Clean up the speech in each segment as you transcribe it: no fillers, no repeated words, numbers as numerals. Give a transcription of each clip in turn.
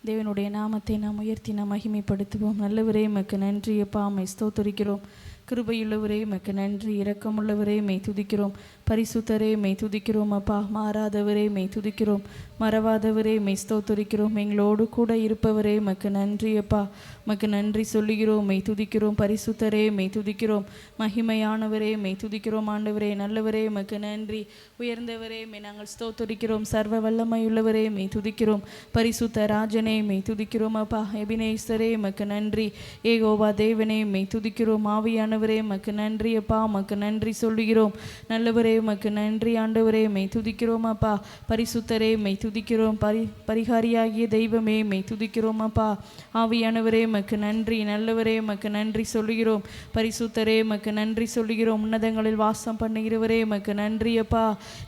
தேவனுடைய நாமத்தை நாம் உயர்த்தி நாம் மகிமைப்படுத்துவோம். நல்லவரே உமக்கு நன்றி அப்பா, உம்மை ஸ்தோத்திரிக்கிறோம். கிருபையுள்ளவரே உமக்கு நன்றி, இரக்கமுள்ளவரே மெய் துதிக்கிறோம். பரிசுத்தரே மெய் துதிக்கிறோம் அப்பா. மாறாதவரே மெய் துதிக்கிறோம். மறவாதவரே மெய் ஸ்தோத்திரிக்கிறோம். எங்களோடு கூட இருப்பவரே உமக்கு நன்றி அப்பா, உமக்கு நன்றி சொல்லுகிறோம், மெய் துதிக்கிறோம். பரிசுத்தரே மெய் துதிக்கிறோம். மகிமையானவரே மெய் துதிக்கிறோம். ஆண்டவரே நல்லவரே உமக்கு நன்றி. உயர்ந்தவரே மெய் நாங்கள் ஸ்தோத்திரிக்கிறோம். சர்வ வல்லமையுள்ளவரே மெய் துதிக்கிறோம். பரிசுத்த ராஜனே மெய் துதிக்கிறோம் அப்பா. எபினேசரே உமக்கு நன்றி. ஏகோவா தேவனே மெய் துதிக்கிறோம். ஆவியானவரே உமக்கு நன்றி அப்பா, உமக்கு நன்றி சொல்லுகிறோம். நல்லவரே உமக்கு நன்றி. ஆண்டவரே மெய் துதிக்கிறோம் அப்பா. பரிசுத்தரே மெய் துதிக்கிறோம். பரிகாரியாகிய தெய்வமே மெய் துதிக்கிறோம் அப்பா. ஆவியானவரே உமக்கு நன்றி. நல்லவரே உமக்கு நன்றி சொல்லுகிறோம். பரிசுத்தரே உமக்கு நன்றி சொல்லுகிறோம். உன்னதங்களில் வாசம் பண்ணுகிறவரே உமக்கு நன்றி அப்பா.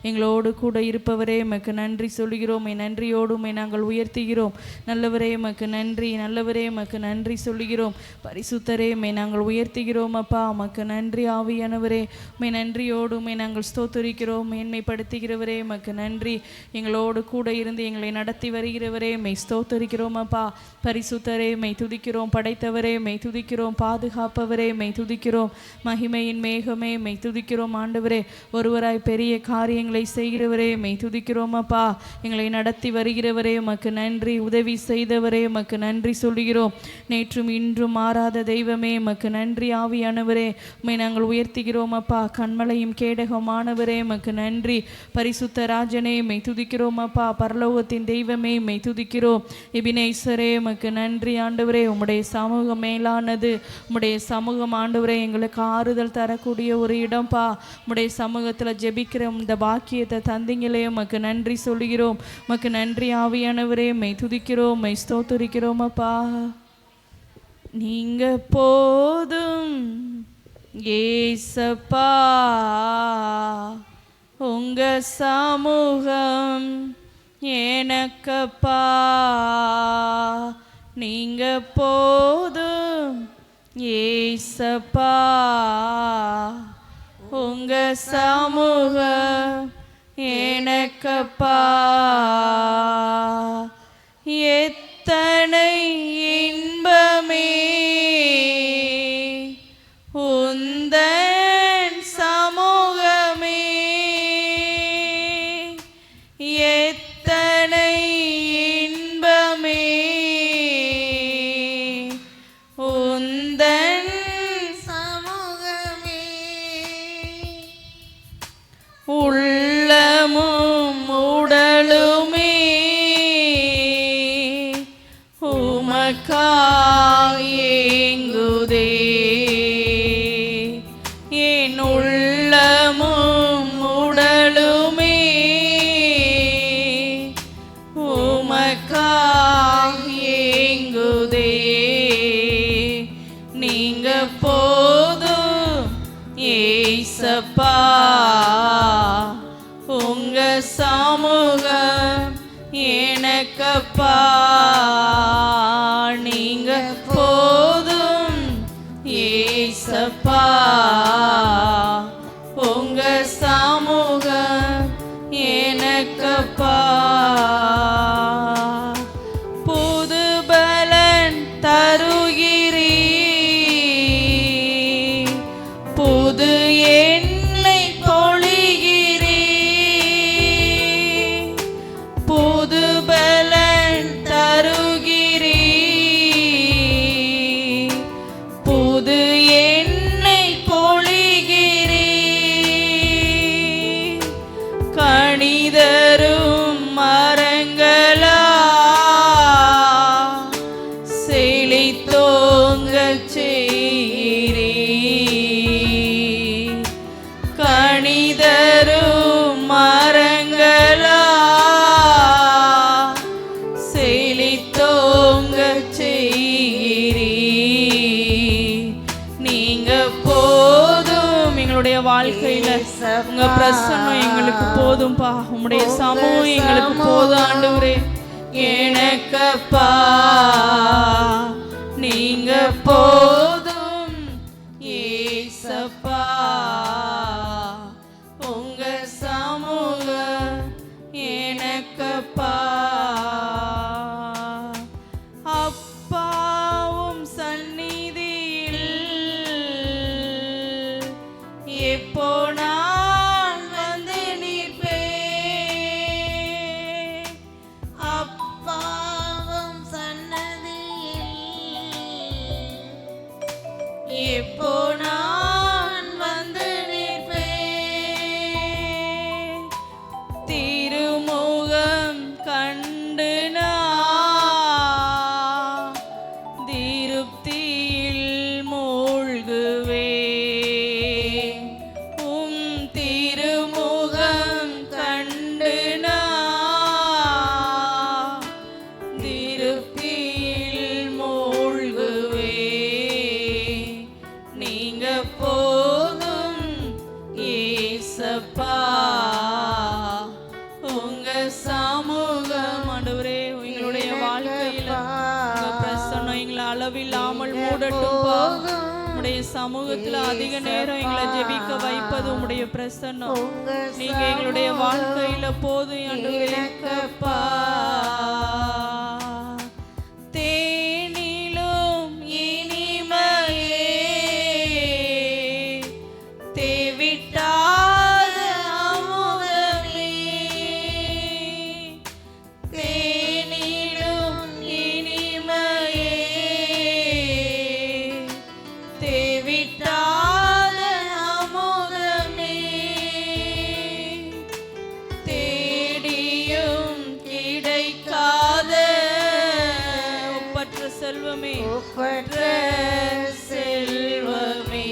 எங்களோடு கூட இருப்பவரே உமக்கு நன்றி சொல்லுகிறோம். என் நன்றியோடு நாங்கள் உயர்த்துகிறோம். நல்லவரே உமக்கு நன்றி. நல்லவரே உமக்கு நன்றி சொல்லுகிறோம். பரிசுத்தரே நாங்கள் உயர்த்துகிறோம் அப்பா. உமக்கு நன்றி. ஆவியானவரே உம்மை நன்றியோடு நாங்கள் ஸ்தோத்திரிக்கிறோம். மேன்மைப்படுத்துகிறவரே உமக்கு நன்றி. எங்களோடு கூட இருந்து எங்களை நடத்தி வருகிறவரே மெய் ஸ்தோத்திரிக்கிறோம் அப்பா. பரிசுத்தரே மெய் துதிக்கிறோம். படைத்தவரே மெய் துதிக்கிறோம். பாதுகாப்பவரே மெய் துதிக்கிறோம். மகிமையின் மேகமே மெய் துதிக்கிறோம். ஆண்டவரே ஒருவராய் பெரிய காரியங்களை செய்கிறவரே மெய் துதிக்கிறோம் அப்பா. எங்களை நடத்தி வருகிறவரே உமக்கு நன்றி. உதவி செய்தவரே உமக்கு நன்றி சொல்லுகிறோம். நேற்றும் இன்றும் மாறாத தெய்வமே உமக்கு நன்றி. ஆவியானவரே உம்மை நாங்கள் உயர்த்துகிறோம் அப்பா. கண்மலையும் கேடகமானவரே உமக்கு நன்றி. பரிசுத்த ராஜனே மெய் துதிக்கிறோம் அப்பா. பரலோகத்தின் தெய்வமே மெய் துதிக்கிறோம். எபினேசரே உமக்கு நன்றி. ஆண்டவரே உம்முடைய சமூகம் மேலானது. உம்முடைய சமூகம் ஆண்டவரே எங்களுக்கு ஆறுதல் தரக்கூடிய ஒரு இடம்பா. உம்முடைய சமூகத்தில் ஜெபிக்கிற இந்த பாக்கியத்தை தந்திங்களே உமக்கு நன்றி சொல்லுகிறோம். உமக்கு நன்றி. ஆவியானவரே மெய் துதிக்கிறோம், மெய் ஸ்தோத்திரிக்கிறோம் அப்பா. நீங்க போதும் ஏசப்பா, உங்க சமூகம் எனக்கப்பா. நீங்க போதும் ஏசப்பா, உங்க சமூகம் எனக்கப்பா. எத்தனை இன்பமே உந்தன் சமூகமே, எத்தனை இன்பமே உந்தன் சமூகமே. உள்ளமும் உடலுமே உமக்காய் ஏங்குதே. என் உள்ளமும் உடலுமே உமக்காய் ஏங்குதே. நீங்க போதும் ஏசப்பா, உங்க சமூகம் எனக்கப்பா. நீங்க போதும் ஏசப்பா, உங்க சமூகம் எனக்கப்பா. புது பலன் தருகிறீ, புது எண்ணெய் பொழிகிறீ. புது பலன் தருகிறீ, புது எண்ணெய் பொழிகிறீ. கணிதரும் மரங்களா செழித்தோங்கச் செய்கிறீ. கணிதரும் மரங்களா செழித்தோங்கச் செய்கிறீ. நீங்க போதும் எங்களுடைய வாழ்க்கையில. உங்க பிரசன்னம் எங்களுக்கு போதும்பா. உம்முடைய சமூகம் எங்களுக்கு போதும் ஆண்டவரே எனக்கப்பா. நீங்க போதும் ஏசப்பா, உங்க சமூகம் எனக்கப்பா. திருப்தியில் மூழ்குவே. நீங்க போதும் ஏசப்பா, உங்க சமூகம் ஆண்டவரே எங்களுடைய வாழ்க்கையில உங்க பிரசன்னம் எங்களை அளவில்லாமல் மூடட்டும்பா. உம்முடைய சமூகத்துல அதிக நேரம் எங்களை ஜெபிக்க வைப்பது உம்முடைய பிரசன்னம். நீங்க எங்களுடைய வாழ்க்கையில போதும் ஆண்டவரே. தேனிலும் இனிமையே தேவிட்டாத அமுதமே. தேனிலும் இனிமையே தேவிட்டாத அமுதமே. தேடியும் கிடைக்காத ஒப்பற்ற செல்வமே, ஒப்பற்ற செல்வமே.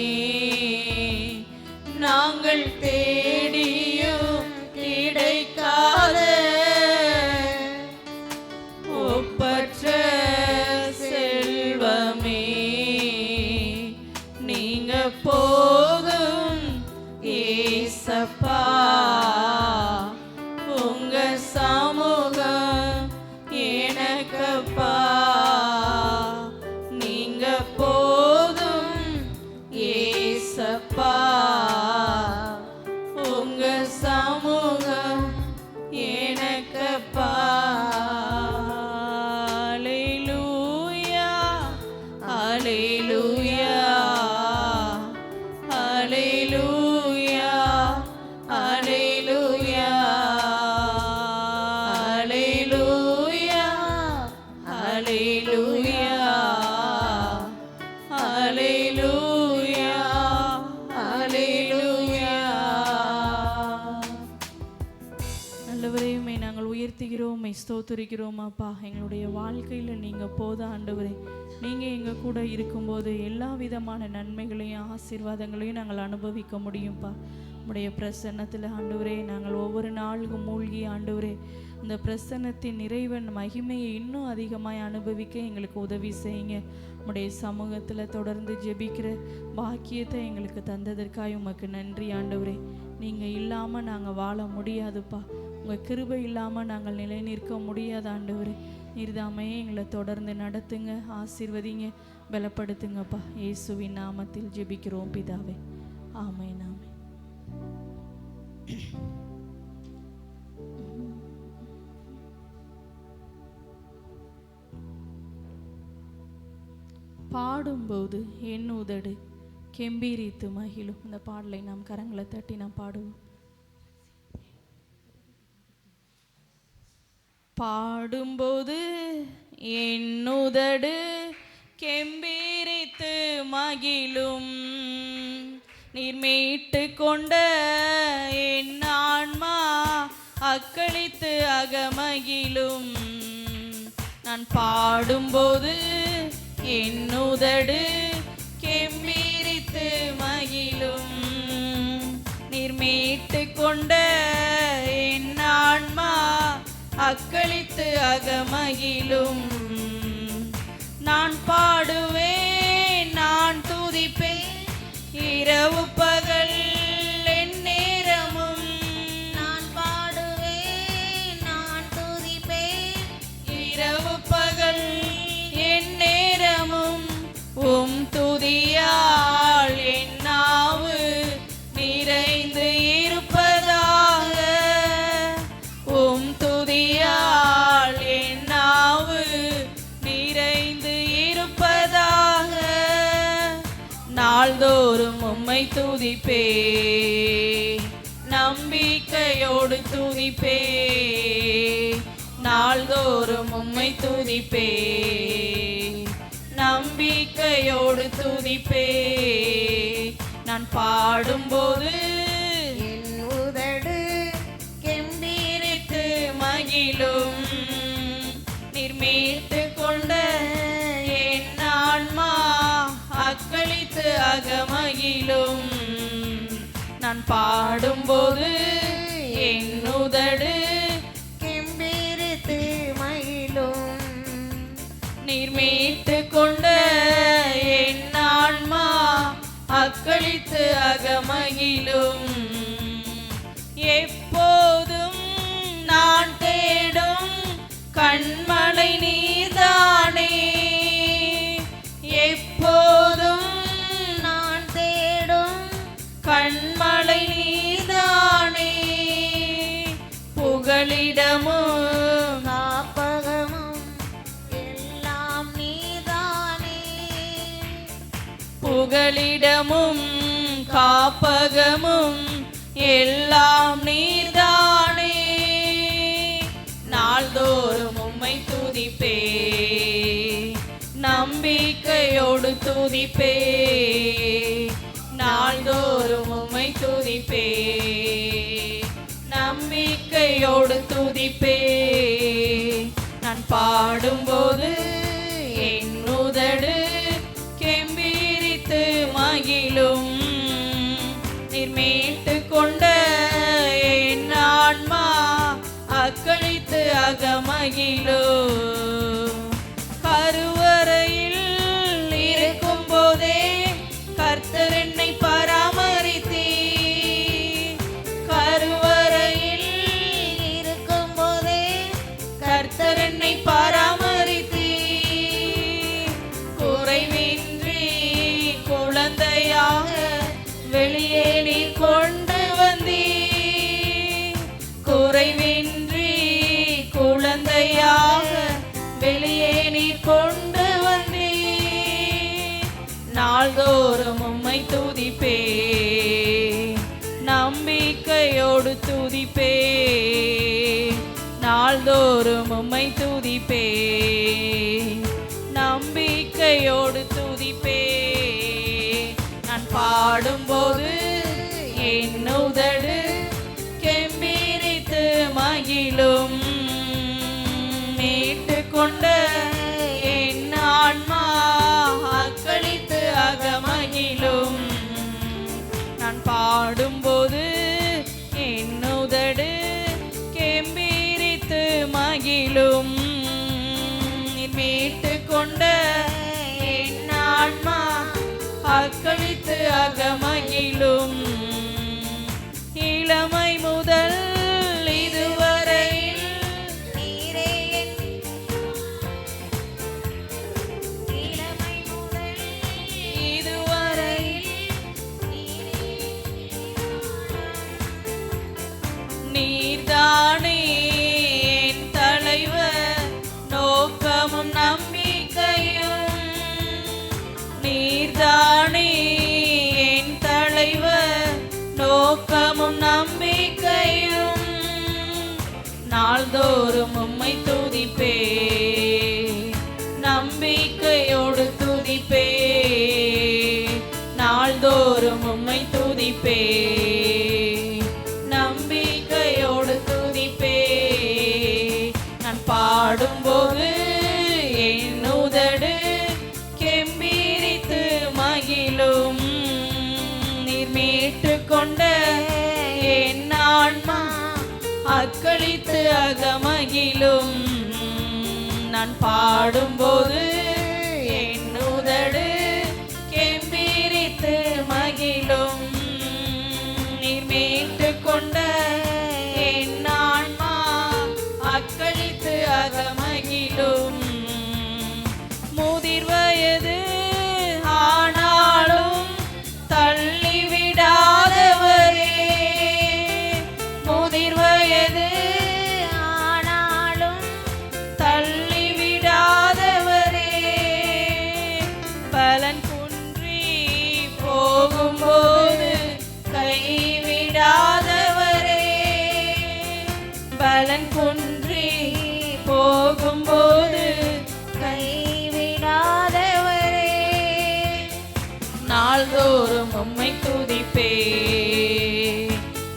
நாங்கள் தேடியும் கிடைக்காத ஒப்பற்ற செல்வமே. நீங்க போதும் ஏசப்பா, உங்க சமூகம் எனக்கப்பா. நீங்க போதும் ஏசப்பா, உங்க சமூகம் எனக்கப்பா. அல்லேலூயா, அல்லேலூயா, அல்லேலூயா, அல்லேலூயா, அல்லேலூயா, அல்லேலூயா, அல்லேலூயா, அல்லேலூயா. நல்லவரே, உம்மை நாங்கள் உயர்த்துகிறோம், உம்மை ஸ்தோத்திரிக்கிறோம் அப்பா. எங்களுடைய வாழ்க்கையில நீங்க போதும் ஆண்டவரே. நீங்க எங்க கூட இருக்கும்போது எல்லா விதமான நன்மைகளையும் ஆசீர்வாதங்களையும் நாங்கள் அனுபவிக்க முடியும்ப்பா. உம்முடைய பிரசன்னத்தில் ஆண்டவரே நாங்கள் ஒவ்வொரு நாளுக்கும் மூழ்கி ஆண்டவரே இந்த பிரசன்னத்தின் நிறைவன் மகிமையை இன்னும் அதிகமாய் அனுபவிக்க எங்களுக்கு உதவி செய்யுங்க. உம்முடைய சமூகத்தில் தொடர்ந்து ஜெபிக்கிற பாக்கியத்தை எங்களுக்கு தந்ததற்காக உமக்கு நன்றி ஆண்டவரே. நீங்கள் இல்லாமல் நாங்கள் வாழ முடியாதுப்பா. உங்கள் கிருபை இல்லாமல் நாங்கள் நிலை நிற்க முடியாது ஆண்டவரே. நீர்தாமே எங்களை தொடர்ந்து நடத்துங்க, ஆசீர்வதிங்க, பலப்படுத்துங்கப்பா. இயேசுவின் நாமத்தில் ஜெபிக்கிறோம் பிதாவே, ஆமென். ஆமென். பாடும்போது என் உதடு கெம்பீரித்து மகிழும். இந்த பாடலை நாம் கரங்களை தட்டி நாம் பாடுவோம். பாடும்போது என் உதடு கெம்பீரித்து மகிழும். நீர் மீட்டு கொண்ட என் ஆன்மா அக்களித்து அகமகிழும். நான் பாடும்போது என் உதடு கெம்பீரித்து மகிழும். நீர் மீட்டு கொண்ட என் ஆன்மா அக்களித்து அகமகிழும். நான் பாடுவேன், நான் துதிப்பேன், இரவு பகல் என் நேரமும். நான் பாடுவேன், நான் துதிப்பேன், இரவு பகல் என் நேரமும். உம் துதியால் என் நாவு நிறைந்து இருப்பதாக. உம் துதியால் என் நாவு நிறைந்து இருப்பதாக. நாள்தோறும் உம்மை துதிப்பே, நம்பிக்கையோடு துதிப்பே. நாள்தோறும் உம்மை துதிப்பே, நம்பிக்கையோடு துதிப்பே. நான் பாடும்போது என் உதடு கெம்பீரித்து மகிழும். நீர் மீட்டு கொண்ட என் ஆன்மா அக்களித்து அகமகிழும். நான் பாடும்போது என் உதடு கெம்பீரித்து மகிழும். நீர் மீட்டு கொண்ட என் ஆன்மா அக்களித்து அகமகிழும். எப்போதும் நான் தேடும் கண்மலை நீர்தானே, எப்போதும் நான் தேடும் கண்மலை நீர்தானே. புகலிடமும் காப்பகமும் எல்லாம் நீதானே, புகலிடமும் காப்பகமும் எல்லாம் நீர்தானே. நாள்தோறும் உம்மை துதிப்பே, நம்பிக்கையோடு துதிப்பே. நாள்தோறும் உம்மை துதிப்பே, நம்பிக்கையோடு துதிப்பே. நான் பாடும்போது என் உதடு கெம்பீரித்து மகிழும். நீர் மீட்டு கொண்ட என் ஆன்மா அக்களித்து அகமகிழும். கருவறையில் இருக்கும் போதே கர்த்தர் என்னை பராமரித்தீர். கருவறையில் இருக்கும் போதே கர்த்தர் என்னை பராமரித்தீர். குறைவின்றி குழந்தையாக வெளியே நீர் கொண்டு வந்தீர். குறைவின்றி குழந்தையாக வெளியே நீர் கொண்டு வந்தீர். நாள்தோறும் உம்மை துதிப்பே, நம்பிக்கையோடு துதிப்பே. நாள்தோறும் உம்மை துதிப்பே, நம்பிக்கையோடு துதிப்பே. நான் பாடும்போது என் உதடு கெம்பீரித்து மகிழும். மீட்டு கொண்ட என் ஆன்மா அக்களித்து அகமகிழும். நான் பாடும்போது என் உதடு கெம்பீரித்து மகிழும். மீட்டு கொண்ட என் ஆன்மா அக்களித்து அகமகிழும். இளமை முதல் இதுவரையில் நீரே என் இளமை முதல் இதுவரையில் நீர்தானே என் தலைவர், நோக்கமும் நம்பிக்கையும். நீர்தானே என் தலைவர், நோக்கமும் நம்பிக்கையும். நாள்தோறும் உம்மை துதிப்பே, நம்பிக்கையோடு துதிப்பே. நாள்தோறும் உம்மை துதிப்பே, நம்பிக்கையோடு துதிப்பே. நான் பாடும்போது என் உதடு கெம்பீரித்து மகிழும். நீர் மீட்டு கொண்ட என் ஆன்மா அக்களித்து அகமகிழும். நான் பாடும்போது என் உதடு கெம்பீரித்து மகிழும். நீர் மீட்டு கொண்ட என் ஆன்மா அக்களித்து அகமகிழும். முதிர் வயது ஆனாலும் தள்ளிவிடாதவரே, முதிர் வயது ஆனாலும் தள்ளிவிடாதவரே. பலன் குன்றி போகும்போது கைவிடாதவரே. பலன் குன்றி போகும்போது கைவிடாதவரே. நாள்தோறும் உம்மை துதிப்பே,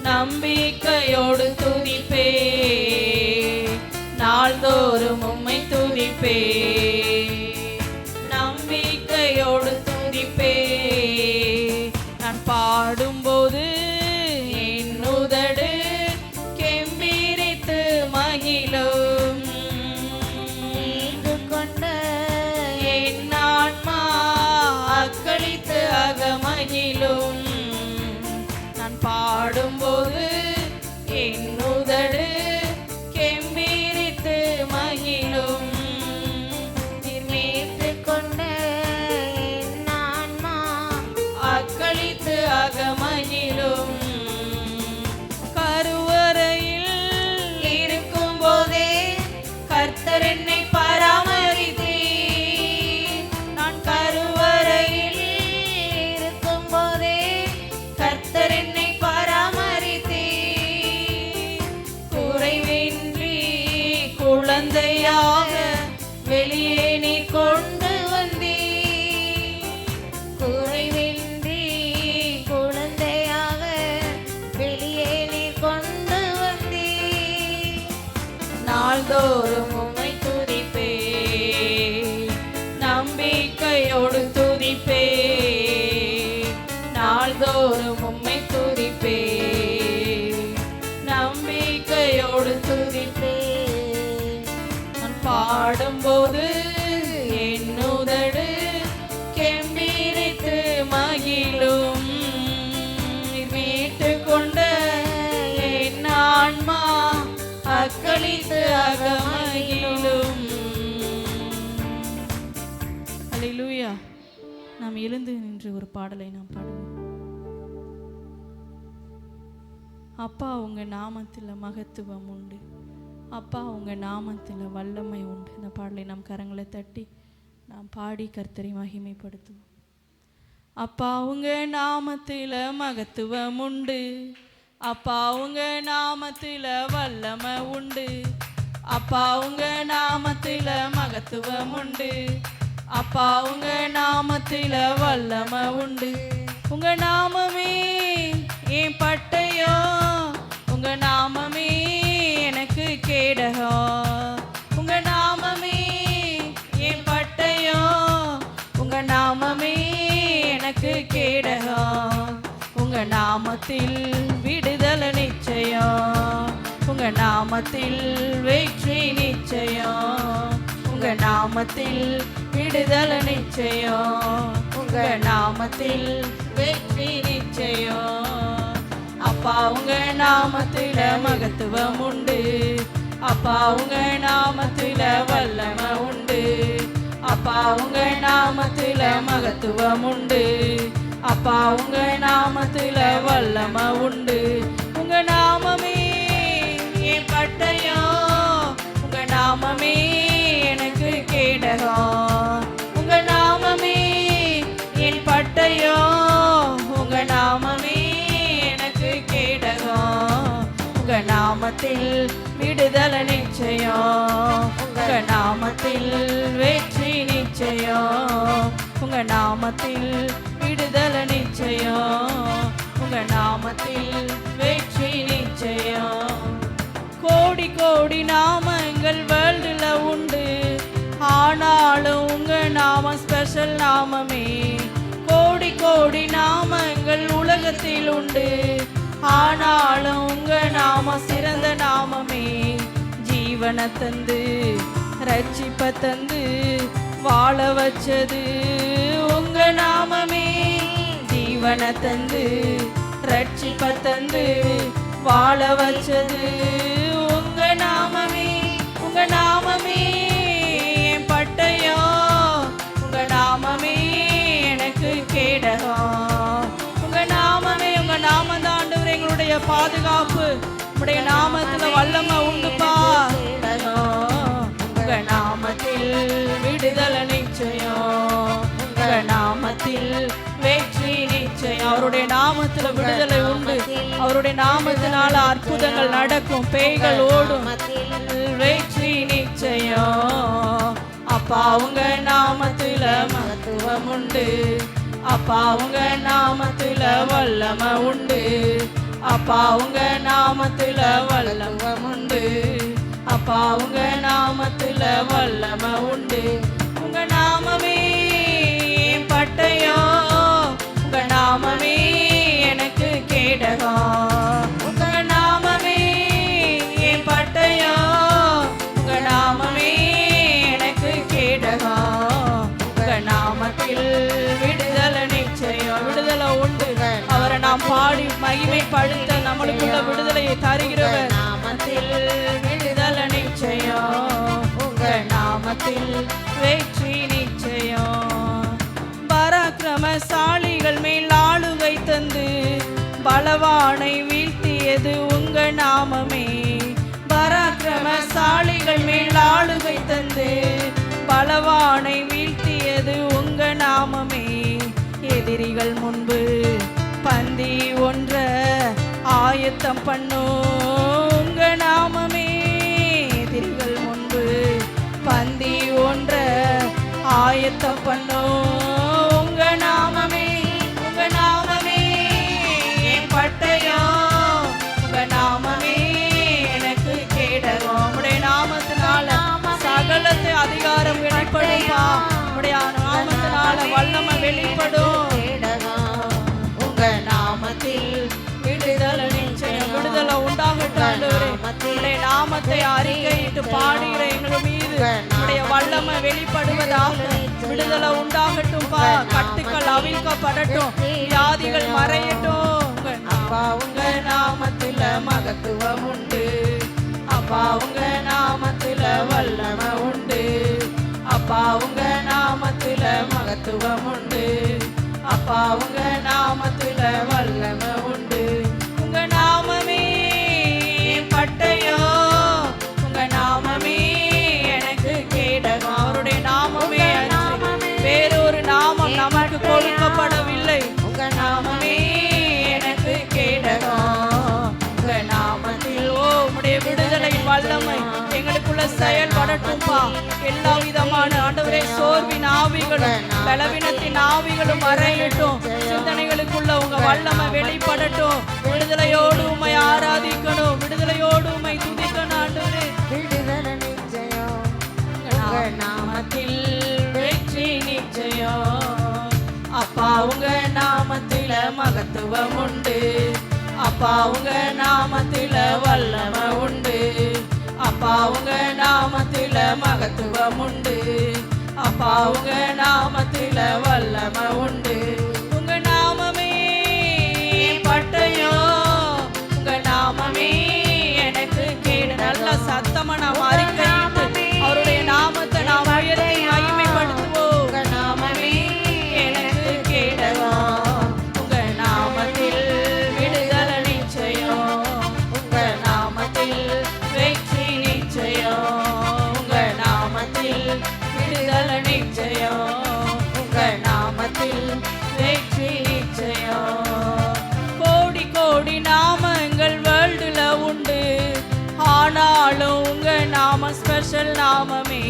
நம்பிக்கையோடு துதிப்பே. நாள்தோறும் உம்மை துதிப்பே, நம்பிக்கையோடு துதிப்பே. நான் பாடும்போது என் உதடு கெம்பீரித்து மகிழும். மீட்டு கொண்ட ஹல்லேலூயா. நாம் எழுந்து நின்று ஒரு பாடலை நாம் பாடுவோம். அப்பா உங்க நாமத்தில் மகத்துவம் உண்டு, அப்பா உங்க நாமத்தில் வல்லமை உண்டு. இந்த பாடலை நாம் கரங்களை தட்டி நாம் பாடி கர்த்தரை மகிமைப்படுத்துவோம். அப்பா உங்க நாமத்தில் மகத்துவம் உண்டு, அப்பா உங்க நாமத்தில் வல்லமை உண்டு, அப்பா உங்க நாமத்தில் மகத்துவம் உண்டு, அப்பா உங்க நாமத்தில் வல்லமை உண்டு. உங்க நாமமே என் பட்டயம், உங்க நாமமே எனக்கு கேடகம், உங்க நாமமே என் பட்டயம், உங்க நாமமே எனக்கு கேடகம். உங்க நாமத்தில் விடுதலை நிச்சயம், உங்க நாமத்தில் வெற்றி நிச்சயம், உங்க நாமத்தில் விடுதலை நிச்சயம், உங்க நாமத்தில் வெற்றி நிச்சயம். அப்பா உங்க நாமத்தில் மகத்துவம் உண்டு, அப்பா உங்க நாமத்தில் வல்லமை உண்டு, அப்பா உங்க நாமத்தில் மகத்துவம் உண்டு, அப்பா உங்க நாமத்தில் வல்லமை உண்டு. உங்க நாமமே என் பட்டயம், உங்க நாமமே எனக்கு கேடகம், உங்க நாமமே என் பட்டயம், உங்க நாமமே எனக்கு கேடகம். உங்க நாமத்தில் விடுதலை நிச்சயம், உங்க நாமத்தில் வெற்றி நிச்சயம், உங்க நாமத்தில் விடுதலை நிச்சயம், உங்க நாமத்தில் வெற்றி நிச்சயம். கோடி கோடி நாமங்கள் வேர்ல்டுல உண்டு, ஆனாலும் உங்க நாமம் ஸ்பெஷல் நாமமே. கோடி கோடி நாமங்கள் உலகத்தில் உண்டு, ஆனாலும் உங்க நாமம் சிறந்த நாமமே. ஜீவனை தந்து ரட்சிப்பை தந்து வாழ வச்சது உங்க நாமமே. ஜீவனை தந்து ரட்சிப்பை தந்து வாழ வச்சது உங்க நாமமே. உங்க நாமமே என் பட்டயம், உங்க நாமமே எனக்கு கேடகம், உங்க நாமமே. உங்க நாமம் தான் ஆண்டவரே எங்களுடைய பாதுகாப்பு, உங்களுடைய நாமத்துல வல்லமை உண்டுப்பா. உங்க நாமத்தில் விடுதலை நிச்சயம், உங்க நாமத்தில் வெற்றி நிச்சயம். அவருடைய நாமத்துல விடுதலை உண்டு, அவருடைய நாமத்தினால அற்புதங்கள் நடக்கும், பேய்கள் ஓடும், வெற்றி நிச்சயம். அப்பா உங்க நாமத்துல மகத்துவம் உண்டு, அப்பா உங்க நாமத்துல வல்லமை உண்டு, அப்பா உங்க நாமத்துல வல்லமை உண்டு, அப்பா உங்க நாமத்துல வல்லமை உண்டு. உங்க நாமமே என் பட்டயம், உங்க நாமமே எனக்கு கேடகம், உங்க நாமமே என் பட்டயம், உங்க நாமமே எனக்கு கேடகம். உங்க நாமத்தில் விடுதலை நிச்சயம், விடுதலை உண்டு. அவரை நாம் பாடி மகிமைப்படுத்த நம்மளுக்குள்ள விடுதலையை தருகிறவர். நாமத்தில் விடுதலை நிச்சயம், உங்க நாமத்தில் வெற்றி நிச்சயம். பராக்கிரமசாலிகள் மேல் ஆளுகை தந்து பலவானை வீழ்த்தியது உங்க நாமமே. பராக்கிரமசாலிகள் மேல் ஆளுகை தந்து பலவானை வீழ்த்தியது உங்க நாமமே. எதிரிகள் முன்பு பந்தி ஒன்ற ஆயத்தம் பண்ணும் உங்க நாமமே. எதிரிகள் முன்பு பந்தி ஒன்ற ஆயத்தம் பண்ணும் உங்க நாமமே. உங்க நாமமே என் பட்டயம், உங்க நாமமே எனக்கு கேடகம். உடைய நாமத்தினால சகலத்தை அதிகாரம் வெளிப்படும்பா, உடைய நாமத்தினால வல்லமை வெளிப்படும். உங்க நாமத்தில் விடுதலை நிச்சயம், விடுதலை உண்டாகட்டும். உடைய நாமத்தை அறிக்கையிட்டு பாடுகிற எங்கள் மீது உடைய வல்லமை வெளிப்படுவதாக விடுதலை உண்டாகட்டும் பா. கட்டுக்கள் அவிழ்க்கப்படட்டும், வியாதிகள் மறையட்டும். அப்பா உங்க நாமத்துல மகத்துவம் உண்டு, அப்பா உங்க நாமத்துல வல்லமை உண்டு, அப்பா உங்க நாமத்துல மகத்துவம் உண்டு. அப்பா உங்க நாமத்துல வல்லமை உண்டு. உங்க நாமமே என் பட்டயம், உங்க நாமமே எனக்கு கேடகம். அவருடைய நாமமே அன்றி வேறொரு நாமம் நமக்கு கொடுக்கப்படவில்லை. உங்க நாமமே எனக்கு கேடகம். உங்க நாமத்தில் உம்முடைய விடுதலையின் வல்லமை எங்களுக்குள்ள செயல்படட்டும்பா. எல்லா விதமான ஆண்டவரே சோர்வின் ஆவிகளும் பலவீனத்தின் ஆவிகளும் மறையட்டும். சிந்தனைகளுக்குள்ள உங்க வல்லமை வெளிப்படட்டும். விடுதலையோடு உம்மை ஆராதிக்கணும், விடுதலையோடு உம்மை துதிக்கணும். ஆண்டவரே விடுதலை நிச்சயம், உங்க நாமத்தில் வெற்றி நிச்சயம். அப்பா உங்க நாமத்தில மகத்துவம் உண்டு. அப்பா உங்க நாமத்தில வல்லமை உண்டு. அப்பா உங்க நாமத்தில மகத்துவம் உண்டு. அப்பா உங்க நாமத்தில வல்லமை உண்டு. உங்க நாமமே பட்டயம், உங்க நாமமே எனக்கு கேடு. நல்ல சத்தமா நாம் அறிக்கையிட்டு அவருடைய நாமத்தை நாம் உயர்த்தி மகிமைப்படுத்துவோம். உங்க நாமமே எனக்கு கேடகம். உங்க நாமத்தில் விடுதலை நிச்சயம். உங்க நாமத்தில் வெற்றி நிச்சயம். உங்க நாமத்தில் விடுதலை நிச்சயம். உங்க நாமத்தில் வெற்றி நிச்சயம். கோடி கோடி நாமங்கள் வேர்ல்டுல உண்டு, ஆனாலும் உங்க நாம ஸ்பெஷல் நாமமே.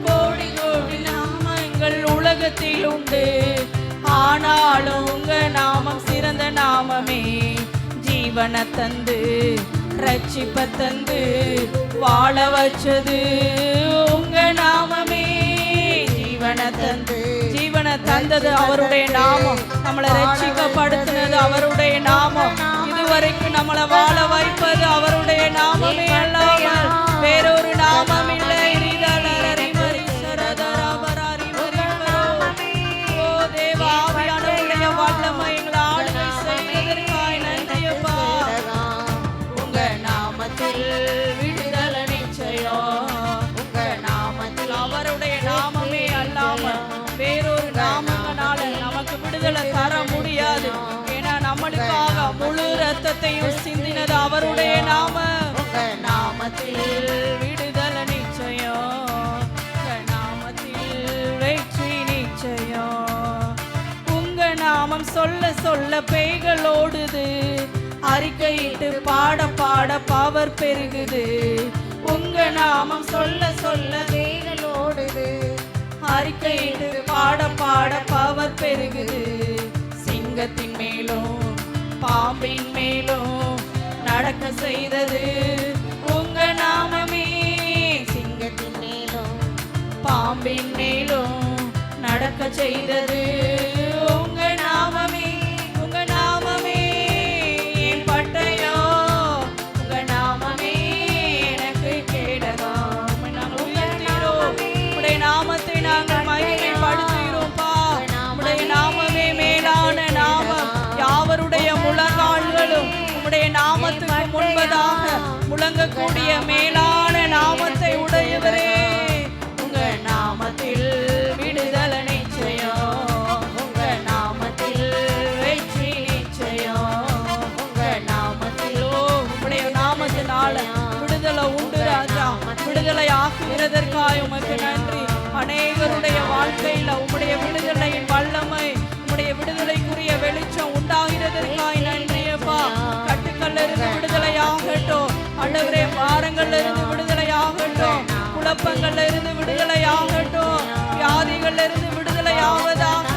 கோடி கோடி நாமங்கள் உலகத்தில் உண்டு, ஆனாலும் உங்க நாமம் சிறந்த நாமமே. ஜீவனை தந்து ரட்சிப்ப தந்து வாழ வச்சது உங்க நாமமே. ஜீவனை தந்தது அவருடைய நாமம். நம்மளை ரட்சிக்கப்படுத்தினது அவருடைய நாமம். இதுவரைக்கும் நம்மளை வாழ வைப்பது அவருடைய நாமமே அல்லாமல் வேறொரு நாமம் இல்லை. ஓ தேவா, ஆவியானவருடைய வல்லமை எங்களை ஆளுகை செய்வதற்காய் நன்றியப்பா. உங்க நாமத்தில் விடுதலை நிச்சயம். உங்க நாமத்தில் அவருடைய நாமமே அல்லாமல் வேறொரு நாமங்களால நமக்கு விடுதலை தர முடியாது. ஏன்னா நம்மளுக்காக முழு ரத்தத்தையும் சிந்தினது அவருடைய நாம. உங்க நாமத்தில் விடுதலை நிச்சயம். உங்க நாமத்தில் வெற்றி நிச்சயம். உங்க நாமம் சொல்ல சொல்ல பேய்கள் ஓடுது, அறிக்கையிட்டு பாட பாட பவர் பெருகுது. உங்க நாமம் சொல்ல சொல்ல பேய்கள் ஓடுது, அறிக்கையிட்டு பாட பாட பவர் பெருகுது. சிங்கத்தின் மேலும் பாம்பின் மேலும் நடக்க செய்தது உங்க நாமமே. சிங்கத்தின் மேலும் பாம்பின் மேலும் நடக்க செய்தது உங்க நாமமே. உங்க நாமமே என் பட்டயம். உங்க நாமமே எனக்கு கேடகம். நாங்கள் உயர்த்துகிறோம் உடைய நாமத்தை, நாங்கள் மகிமைப்படுத்துகிறோம்ப்பா. உடைய நாமமே மேலான நாமம். யாவருடைய முழங்கால்களும் உடைய நாமத்துக்கு முன்பதாக முழங்கக்கூடிய மேலான நாமத்தை உடையவரே. உங்க நாமத்தில் விடுதலை நிச்சயம். உங்க நாமத்தில் வெற்றி நிச்சயம். உங்க நாமத்தில் உடைய நாமத்தினால விடுதலை உண்டு ராஜா. விடுதலை ஆக்குகிறதற்காக உமக்கு நன்றி. அநேகருடைய வாழ்க்கையில உம்முடைய விடுதலையின் வல்லமை, உம்முடைய விடுதலைக்குரிய வெளிச்சம் உண்டாகிறதற்காக நன்றியப்பா. கட்டுக்கள்ல இருந்து விடுதலையாகட்டும் ஆண்டவரே, பாரங்கள்ல இருந்து விடுதலையாகட்டும், குழப்பங்கள்ல இருந்து விடுதலையாகட்டும், வியாதிகள்ல இருந்து விடுதலையாவதாக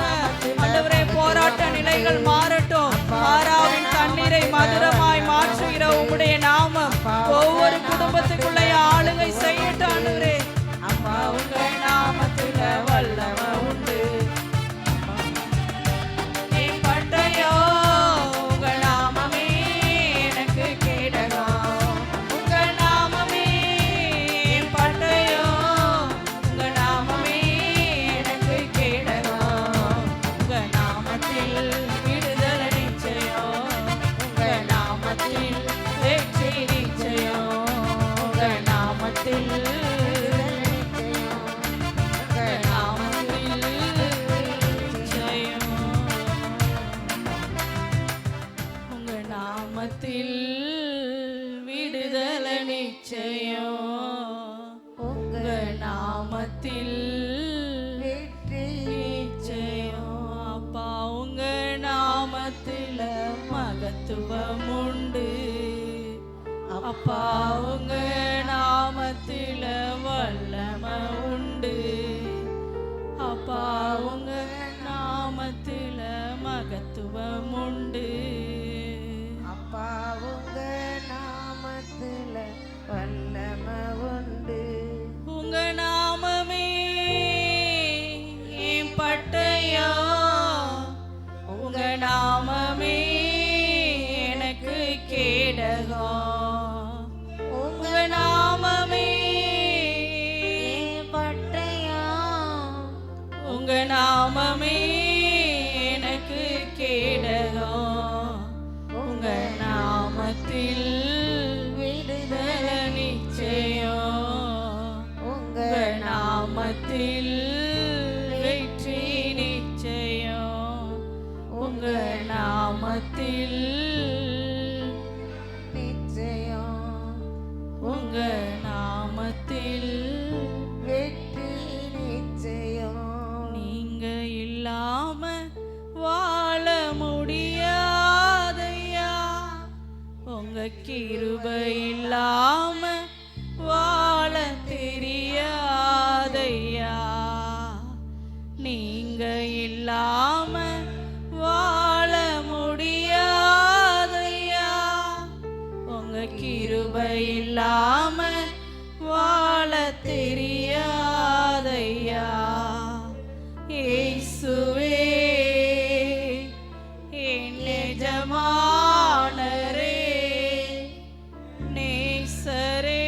ஆண்டவரே. போராட்ட நிலைகள் மாறட்டும். மாறாவின் தண்ணீரை மதுரமாய் மாற்றுகிற உம்முடைய நாமம் ஒவ்வொரு குடும்பத்துக்குள்ளே ஆளுகை செய்யட்டும் ஆண்டவரே. அப்பா உங்க நாமத்துல வல்லமை உண்டு. என் பட்டயம், உங்க நாமமே எனக்கு கேடகம். உங்க நாமமே என் பட்டயம். உங்க நாமமே அப்பா உங்க நாமத்தில வல்லமை உண்டு. அப்பா உங்க நாமத்தில மகத்துவம் உண்டு. அப்பா உங்க நாமத்துல வல்லமை உண்டு. உங்க நாமமே என் பட்டயா, உங்க நாமமே எனக்கு கேடகம். உங்க நாமமே என் பட்டயா, உங்க நாமமே எனக்கு கேடகம். உங்க நாமத்தில் விடுதலை நிச்சயம். உங்க நாமத்தில் வெற்றி நிச்சயம். உங்க நாமத்தில் நிச்சயம். உங்க நாமத்தில் வெற்றி நிச்சயம். நீங்க இல்லாம வாழ முடியாதையா, உங்க கிருபை இல்லாம வாழ தெரியாதையா. நீங்க இல்லாம வாழ முடியாதையா, உங்க கிருபை இல்லாம வாழ தெரியாதையா. இயேசுவே என் எஜமானரே, நேசரே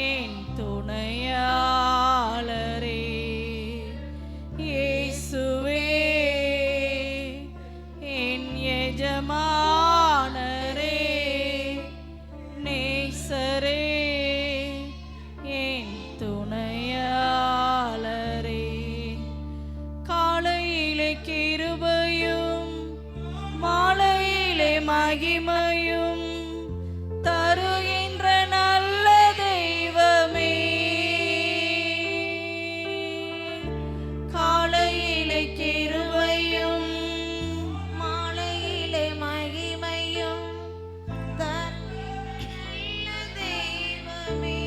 என் துணையாளரே. இயேசுவே என் எஜமானரே, நேசரே என் துணையாளரே. காலையிலே கிருபையும் மாலையிலே மகிமையும் தருகின்ற நல்ல தெய்வமே. காலையிலே கிருபையும் மாலையிலே மகிமையும் தருகின்ற தெய்வமே.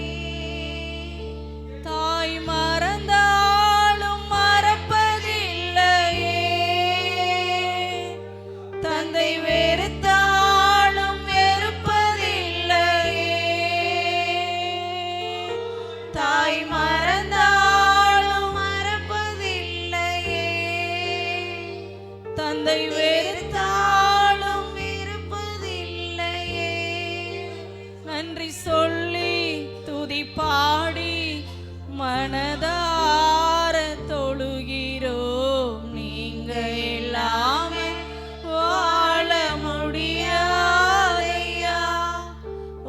தாய் மறந்தாலும் மறப்பதில்லையே, தந்தை வெறுத்தாலும் வெறுப்பதில்லையே. தாய் மறந்தாலும் மறப்பதில்லையே, தந்தை வெறுத்தாலும் இருப்பதில்லையே. நன்றி சொல்லி துதி பாடி மனதார தொழுகிறோம். நீங்க இல்லாம வாழ முடியாதையா,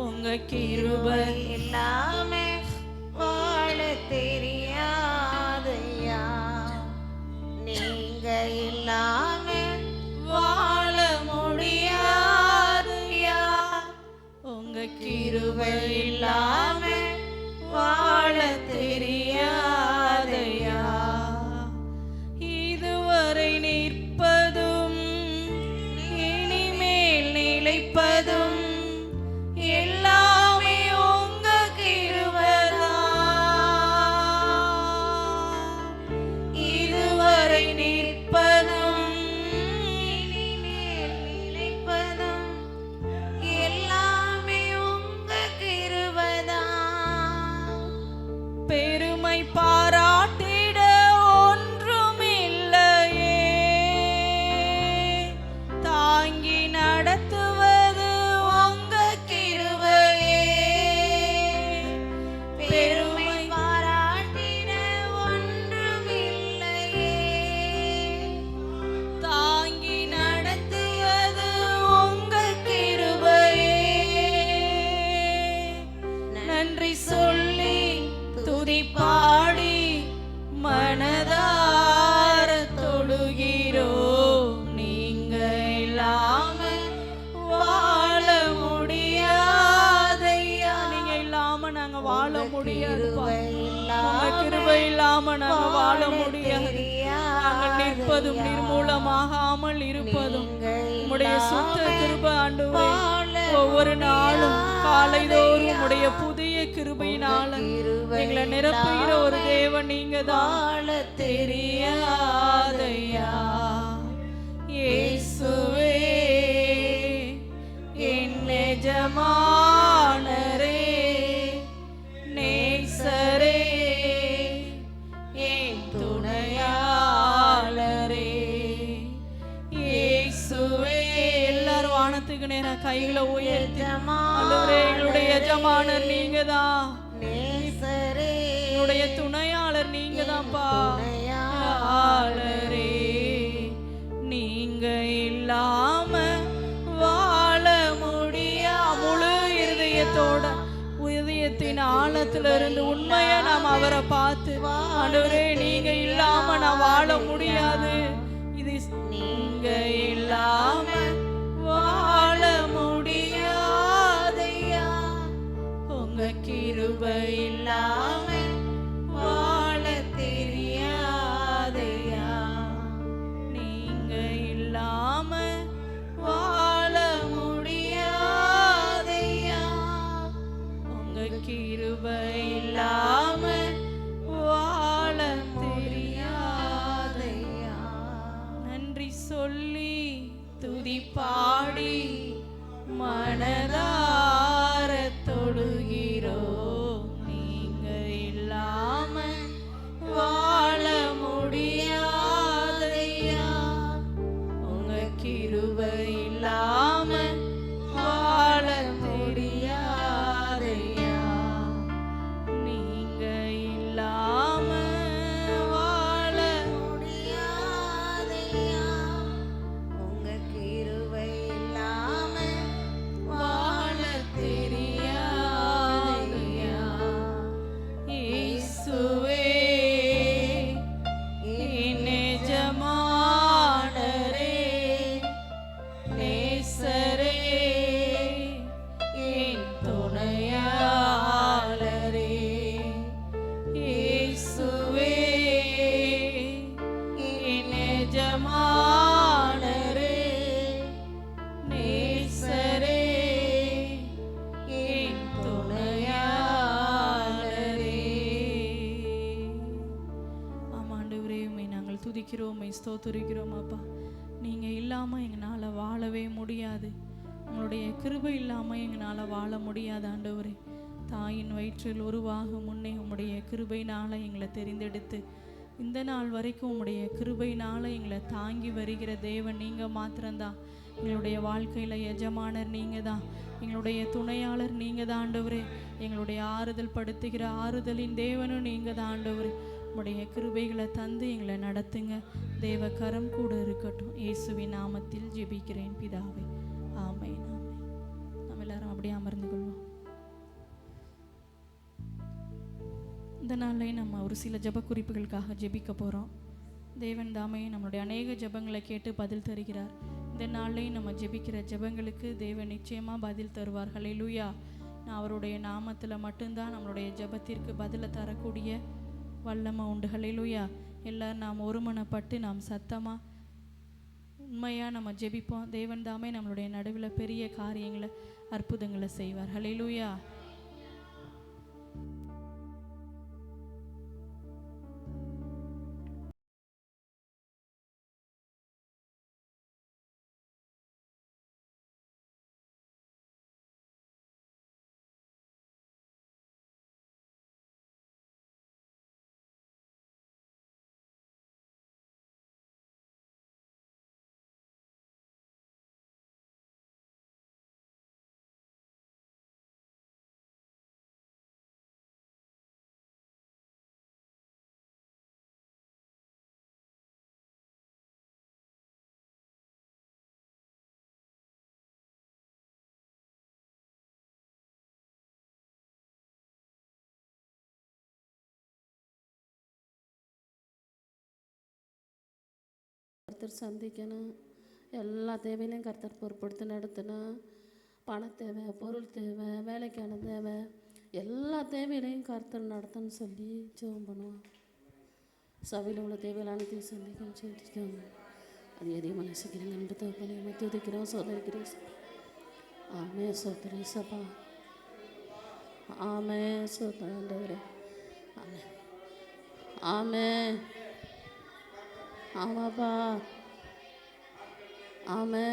உங்க கிருபை இல்லாம வாழ தெரியாதையா. நீங்க இல்லாம வாழ முடியாதையா, உங்க கிருபை இல்லாம வாழ தெரியாதையா. இதுவரை நிற்பதும் இனிமேல் நிலைப்பதும் எல்லாமே உங்க கிருபைதான். இதுவரை நிற்பதும் இனிமேல் நிலைப்பதும் எல்லாமே உங்க கிருபைதான். பெருமை பாராட்டிட ஒன்றுமில்லையே, தாங்கி நடத்துவது உங்க கிருபையே. பெருமை பாராட்டிட ஒன்றுமில்லையே, தாங்கி நடத்துவது உங்க கிருபையே. நன்றி சொல்லி துதி பாடி மனதார தொழுகிறோம். நீங்க இல்லாம வாழ முடியாதையா, நீங்க இல்லாம நாங்க வாழ முடியாது. உங்க கிருபை இல்லாம நாங்க வாழ முடியாது. நாங்கள் நிற்பதும் நிர்மூலமாகாமல் இருப்பதும் உம்முடைய சுத்த கிருபை ஆண்டவரே. ஒவ்வொரு நாளும் காலைதோறும் உடைய புதிய கிருபையினால எங்களை நிரப்புகிற ஒரு தேவன் நீங்க தான். தெரியாதையா இயேசுவே என் எஜமானரே நேசரே என் துணையாளரே இயேசுவே. எல்லாரும் வானத்துக்கு நேரா கைகளை உயர்த்தி ஆண்டவரே எங்களுடைய எஜமானர் நீங்க தான், என்னுடைய துணையாளர் நீங்க தான்ப்பா. துணையாளரே நீங்க இல்லாம வாழ முடியா. முழு இருதயத்தோட இதயத்தின் ஆழத்துல இருந்து உண்மையா நாம் அவரை பார்த்து ஆண்டவரே நீங்க இல்லாம நான் வாழ முடியாது, இது நீங்க இல்லாம வாழ முடியாதையா, உங்க கிருபை இல்லாம வாழ தெரியாதையா, நீங்க இல்லாம வாழ முடியாதையா, உங்க கிருபை இல்லாம வாழ தெரியாதையா. நன்றி சொல்லி துதி பாடி மனதார தொழுகிறோம், நீங்க இல்லாம வாழ முடியாதையா, உங்க கிருபை இல்லாம வாழ தெரியாதையா, நீங்க இல்லாம வாழ முடியாதையா, உங்க கிருபை இல்லாம வாழ தெரியாதையா. இயேசுவே என் எஜமானரே நேசரே என் துணையாளரே இயேசுவே என் எஜமானரே நேசரே என் துணையாளரே. ஆமா ஆண்டவரே உம்மை நாங்கள் துதிக்கிறோம், உம்மை ஸ்தோத்திரிக்கிறோம் அப்பா. நீங்க இல்லாம எங்களால வாழவே முடியாது, உங்களுடைய கிருபை இல்லாம எங்களால வாழ முடியாது ஆண்டவரே. தாயின் வயிற்றில் உருவாகும் முன்னே உம்முடைய கிருபையினால எங்களை தெரிந்தெடுத்து இந்த நாள் வரைக்கும் உம்முடைய கிருபையினால எங்களை தாங்கி வருகிற தேவன் நீங்க மாத்திரம்தான். எங்களுடைய வாழ்க்கையில எஜமானர் நீங்க தான், எங்களுடைய துணையாளர் நீங்க தான் ஆண்டவரே. எங்களுடைய ஆறுதல் படுத்துகிற ஆறுதலின் தேவனும் நீங்க தான் ஆண்டவரே. உம்முடைய கிருபைகளை தந்து எங்களை நடத்துங்க, தேவ கரம் கூட இருக்கட்டும். இயேசுவின் நாமத்தில் ஜெபிக்கிறேன் பிதாவே, ஆமென் ஆமென். நம்ம எல்லாரும் அப்படியே அமர்ந்து கொள்வோம். இந்த நாளில் நம்ம ஒரு சில ஜெப குறிப்புகளுக்காக ஜெபிக்க போகிறோம். தேவன் தாமே நம்மளுடைய அநேக ஜெபங்களை கேட்டு பதில் தருகிறார். இந்த நாளில் நம்ம ஜெபிக்கிற ஜெபங்களுக்கு தேவன் நிச்சயமாக பதில் தருவார். ஹல்லேலூயா. நான் அவருடைய நாமத்தில் மட்டும்தான் நம்மளுடைய ஜெபத்திற்கு பதிலை தரக்கூடிய வல்லமை உண்டு. ஹல்லேலூயா. எல்லாரும் நாம் ஒருமனப்பட்டு நாம் சத்தமாக உண்மையாக நம்ம ஜெபிப்போம். தேவன் தாமே நம்மளுடைய நடுவில் பெரிய காரியங்களை அற்புதங்களை செய்வார். ஹல்லேலூயா. கர்த்தர் சந்திக்கணும். எல்லா தேவையிலையும் கர்த்தர் பொறுப்படுத்தி நடத்தணும். பண தேவை, பொருள் தேவை, வேலைக்கான தேவை, எல்லா தேவையிலையும் கர்த்தர் நடத்தணும்னு சொல்லி ஜெபம் பண்ணுவோம். சபையில் உள்ள தேவையில் அனைத்தையும் சந்திக்கணும் சொல்லிட்டோம். அது எதையும் மனசிக்கிறேன். நன்றி தகப்பனே, துதிக்கிறோம், சோதரிக்கிறோம். ஆமே சோத்திரம் ஏசப்பா. ஆமே சோத்திரம் ஆண்டவரே. ஆமே ஆமே ஆமாப்பா. ஆமே